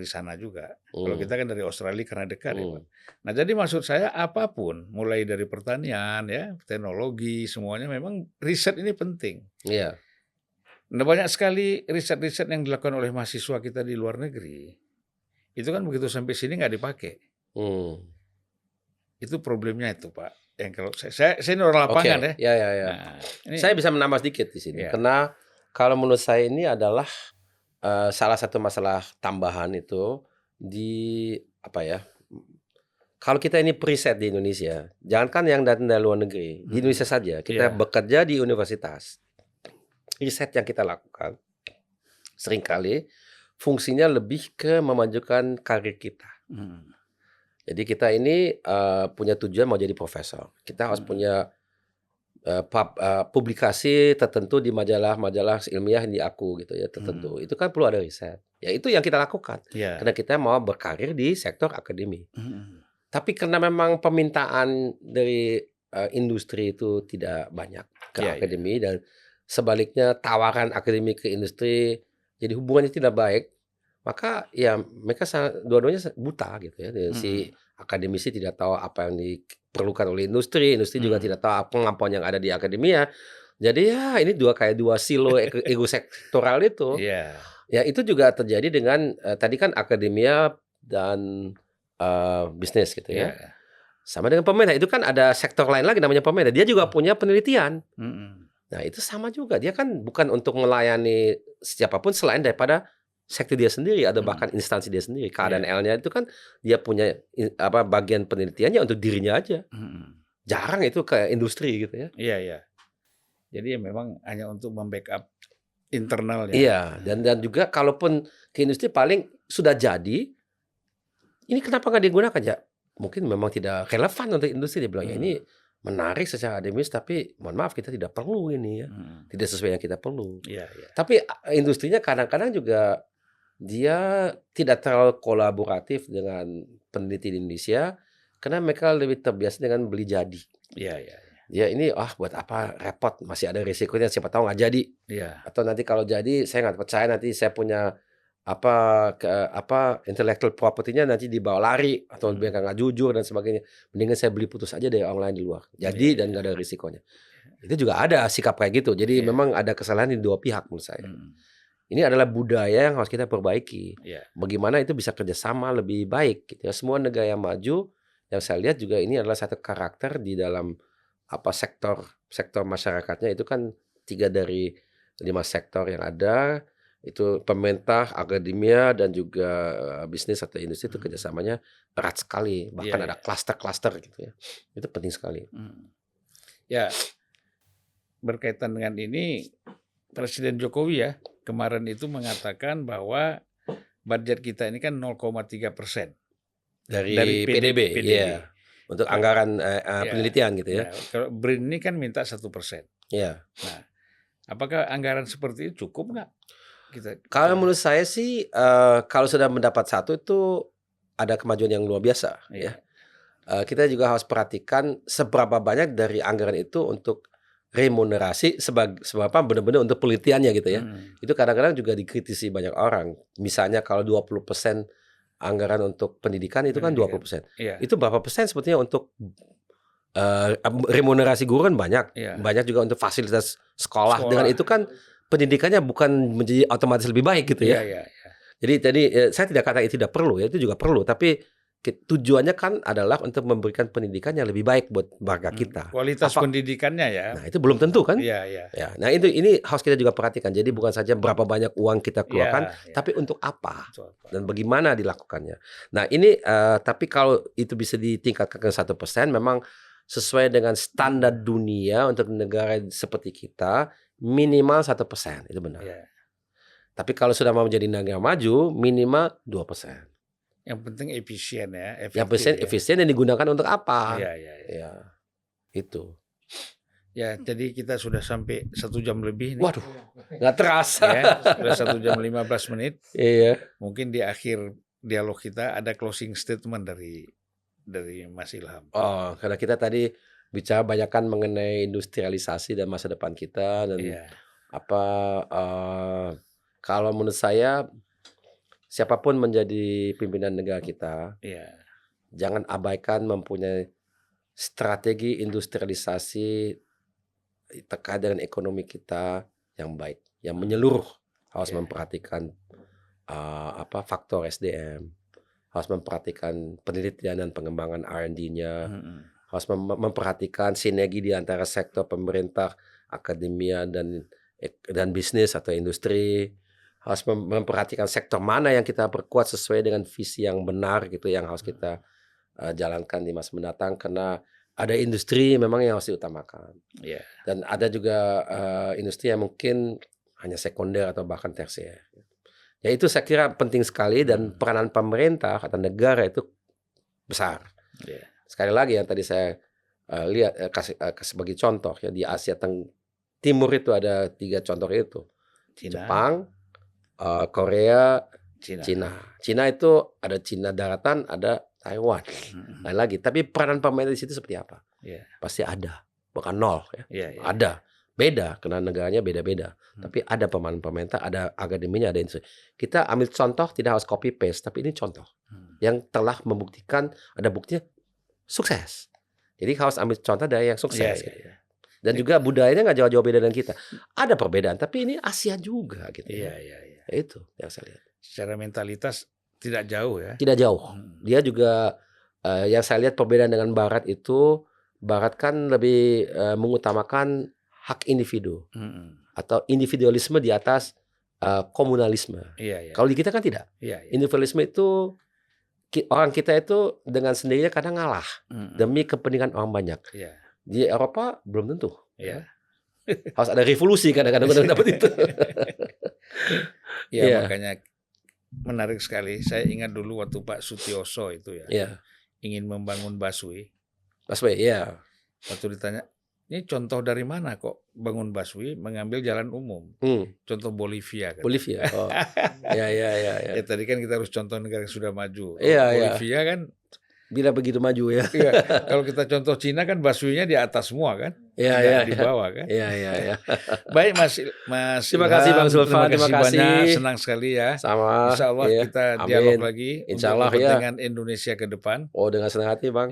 sana juga. Kalau kita kan dari Australia karena dekat ya Pak. Nah jadi maksud saya apapun, mulai dari pertanian ya, teknologi, semuanya memang riset ini penting. Iya. Nah banyak sekali riset-riset yang dilakukan oleh mahasiswa kita di luar negeri. Itu kan begitu sampai sini nggak dipakai. Itu problemnya itu Pak. Yang kalau saya ini orang lapangan ya. Ya. Nah, saya bisa menambah sedikit di sini. Karena kalau menurut saya ini adalah salah satu masalah tambahan itu di apa ya? Kalau kita ini preset di Indonesia, jangankan yang datang dari luar negeri, di Indonesia saja kita bekerja di universitas. Riset yang kita lakukan seringkali fungsinya lebih ke memajukan karir kita. Jadi kita ini punya tujuan mau jadi profesor. Kita harus punya publikasi tertentu di majalah-majalah ilmiah yang diaku gitu ya tertentu. Itu kan perlu ada riset. Ya itu yang kita lakukan. Karena kita mau berkarir di sektor akademi. Tapi karena memang permintaan dari industri itu tidak banyak ke akademi dan sebaliknya tawaran akademi ke industri jadi hubungannya tidak baik. Maka ya mereka dua-duanya buta gitu ya. Si akademisi tidak tahu apa yang diperlukan oleh industri juga tidak tahu kemampuan yang ada di akademia. Jadi ya ini kayak dua silo ego sektoral itu. Ya itu juga terjadi dengan tadi kan akademia dan bisnis gitu ya. Sama dengan pemerintah itu kan ada sektor lain lagi namanya pemerintah. Dia juga punya penelitian. Nah itu sama juga. Dia kan bukan untuk melayani siapapun selain daripada sektor dia sendiri atau bahkan instansi dia sendiri. KDNL-nya itu kan dia punya bagian penelitiannya untuk dirinya aja. Jarang itu ke industri gitu ya. Iya. Jadi ya memang hanya untuk membackup internal ya. Iya, dan juga kalaupun ke industri paling sudah jadi, ini kenapa nggak digunakan ya? Mungkin memang tidak relevan untuk industri. Dia bilang ya ini menarik secara akademis tapi mohon maaf kita tidak perlu ini ya. Tidak sesuai yang kita perlu. Tapi industrinya kadang-kadang juga dia tidak terlalu kolaboratif dengan peneliti di Indonesia karena mereka lebih terbiasa dengan beli jadi. Ya ini buat apa repot, masih ada risikonya siapa tahu nggak jadi. Atau nanti kalau jadi saya nggak percaya nanti saya punya intellectual property-nya nanti dibawa lari atau mereka nggak jujur dan sebagainya. Mendingan saya beli putus aja dari online di luar. Jadi dan nggak ada risikonya. Itu juga ada sikap kayak gitu. Jadi memang ada kesalahan di dua pihak menurut saya. Ini adalah budaya yang harus kita perbaiki. Bagaimana itu bisa kerjasama lebih baik gitu ya. Semua negara yang maju yang saya lihat juga ini adalah satu karakter di dalam sektor masyarakatnya itu kan 3 dari 5 sektor yang ada itu pemerintah, akademia dan juga bisnis atau industri itu kerjasamanya erat sekali. Bahkan ada klaster-klaster gitu ya. Itu penting sekali. Ya berkaitan dengan ini Presiden Jokowi ya kemarin itu mengatakan bahwa budget kita ini kan 0,3% dari PDB. Ya. Untuk anggaran penelitian gitu ya. Kalau BRIN ini kan minta 1%. Nah, apakah anggaran seperti itu cukup nggak? Kalau menurut saya sih kalau sudah mendapat 1 itu ada kemajuan yang luar biasa. Ya. Kita juga harus perhatikan seberapa banyak dari anggaran itu untuk remunerasi seberapa benar-benar untuk penelitiannya gitu ya. Itu kadang-kadang juga dikritisi banyak orang. Misalnya kalau 20% anggaran untuk pendidikan itu kan 20%. Iya. Itu berapa persen sebetulnya untuk remunerasi guru kan banyak. Iya. Banyak juga untuk fasilitas sekolah. Dengan itu kan pendidikannya bukan menjadi otomatis lebih baik gitu ya. Iya. Jadi tadi saya tidak kata itu tidak perlu ya, itu juga perlu. Tapi tujuannya kan adalah untuk memberikan pendidikan yang lebih baik buat warga kita. Kualitas pendidikannya ya. Nah itu belum tentu kan? Iya. Ya, nah ini harus kita juga perhatikan. Jadi bukan saja berapa banyak uang kita keluarkan, tapi untuk apa dan bagaimana dilakukannya. Nah ini tapi kalau itu bisa ditingkatkan ke 1%, memang sesuai dengan standar dunia untuk negara seperti kita minimal 1%, itu benar. Tapi kalau sudah mau menjadi negara maju minimal 2%. Yang penting efisien ya. Yang efisien dan digunakan untuk apa? Iya. Itu. Ya, jadi kita sudah sampai 1 jam lebih nih. Waduh, nggak terasa. Ya, sudah 1 jam 15 menit. Iya. Mungkin di akhir dialog kita ada closing statement dari Mas Ilham. Oh, karena kita tadi bicara banyakkan mengenai industrialisasi dan masa depan kita dan kalau menurut saya siapapun menjadi pimpinan negara kita, jangan abaikan mempunyai strategi industrialisasi terkait dengan ekonomi kita yang baik, yang menyeluruh. Harus memperhatikan faktor SDM, harus memperhatikan penelitian dan pengembangan R&D-nya, harus memperhatikan sinergi di antara sektor pemerintah, akademia dan bisnis atau industri. Harus memperhatikan sektor mana yang kita perkuat sesuai dengan visi yang benar gitu, yang harus kita jalankan di masa mendatang, karena ada industri memang yang harus diutamakan. Dan ada juga industri yang mungkin hanya sekunder atau bahkan tersier. Ya itu saya kira penting sekali, dan peranan pemerintah atau negara itu besar. Sekali lagi yang tadi saya lihat kasih sebagai contoh ya, di Asia Timur itu ada 3 contoh itu. Jepang, Korea, Cina. Cina itu ada Cina daratan, ada Taiwan, lain lagi. Tapi peranan pemerintah di situ seperti apa? Pasti ada, bukan nol ya. Ada, beda karena negaranya beda-beda. Tapi ada peranan pemerintah, ada akademinya, ada industri. Kita ambil contoh, tidak harus copy paste, tapi ini contoh yang telah membuktikan, ada buktinya sukses. Jadi harus ambil contoh dari yang sukses. Dan juga budayanya nggak jauh-jauh beda dengan kita. Ada perbedaan, tapi ini Asia juga gitu. Itu yang saya lihat. Secara mentalitas tidak jauh ya. Tidak jauh. Dia juga yang saya lihat perbedaan dengan Barat itu, Barat kan lebih mengutamakan hak individu atau individualisme di atas komunalisme. Kalau di kita kan tidak. Individualisme itu orang kita itu dengan sendirinya kadang ngalah demi kepentingan orang banyak. Di Eropa belum tentu. Harus ada revolusi kadang-kadang dapat itu. Makanya menarik sekali. Saya ingat dulu waktu Pak Sutioso itu ingin membangun busway. Waktu ditanya, ini contoh dari mana kok bangun busway mengambil jalan umum? Contoh Bolivia. Bolivia. Oh. Ya tadi kan kita harus contoh negara yang sudah maju. Bolivia kan bila begitu maju ya. Kalau kita contoh Cina kan busway-nya di atas semua kan, di bawah kan. Baik Mas terima kasih Bang Zulfan, terima kasih banyak, senang sekali ya. Sama. Insya Allah kita dialog lagi. Insya Allah dengan Indonesia ke depan. Oh, dengan senang hati Bang.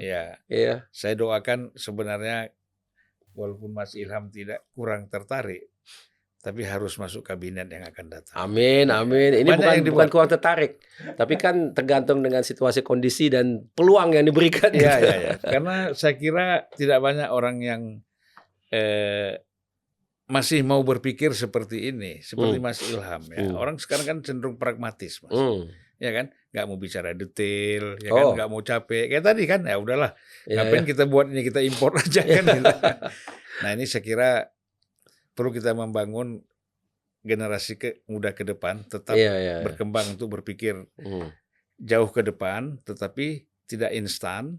Saya doakan sebenarnya walaupun Mas Ilham tidak kurang tertarik, tapi harus masuk kabinet yang akan datang. Amin. Ini bukan kurang tertarik, tapi kan tergantung dengan situasi, kondisi dan peluang yang diberikan. Karena saya kira tidak banyak orang yang masih mau berpikir seperti ini, seperti Mas Ilham ya. Orang sekarang kan cenderung pragmatis, Mas. Ya kan, nggak mau bicara detail, ya kan, nggak mau capek. Kayak tadi kan, ya udahlah, ngapain kita buat ini, kita impor aja kan. Gitu. Nah ini saya kira perlu kita membangun generasi muda ke depan, tetap berkembang untuk berpikir jauh ke depan, tetapi tidak instan,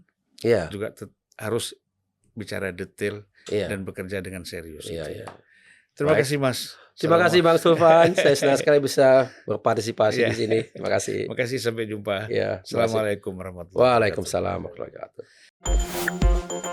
juga harus bicara detail dan bekerja dengan serius. Terima kasih Mas. Terima kasih Bang Zulfan. Saya senang sekali bisa berpartisipasi di sini. Terima kasih. Terima kasih, sampai jumpa. Ya, Assalamualaikum warahmatullahi wabarakatuh. Waalaikumsalam warahmatullahi wabarakatuh.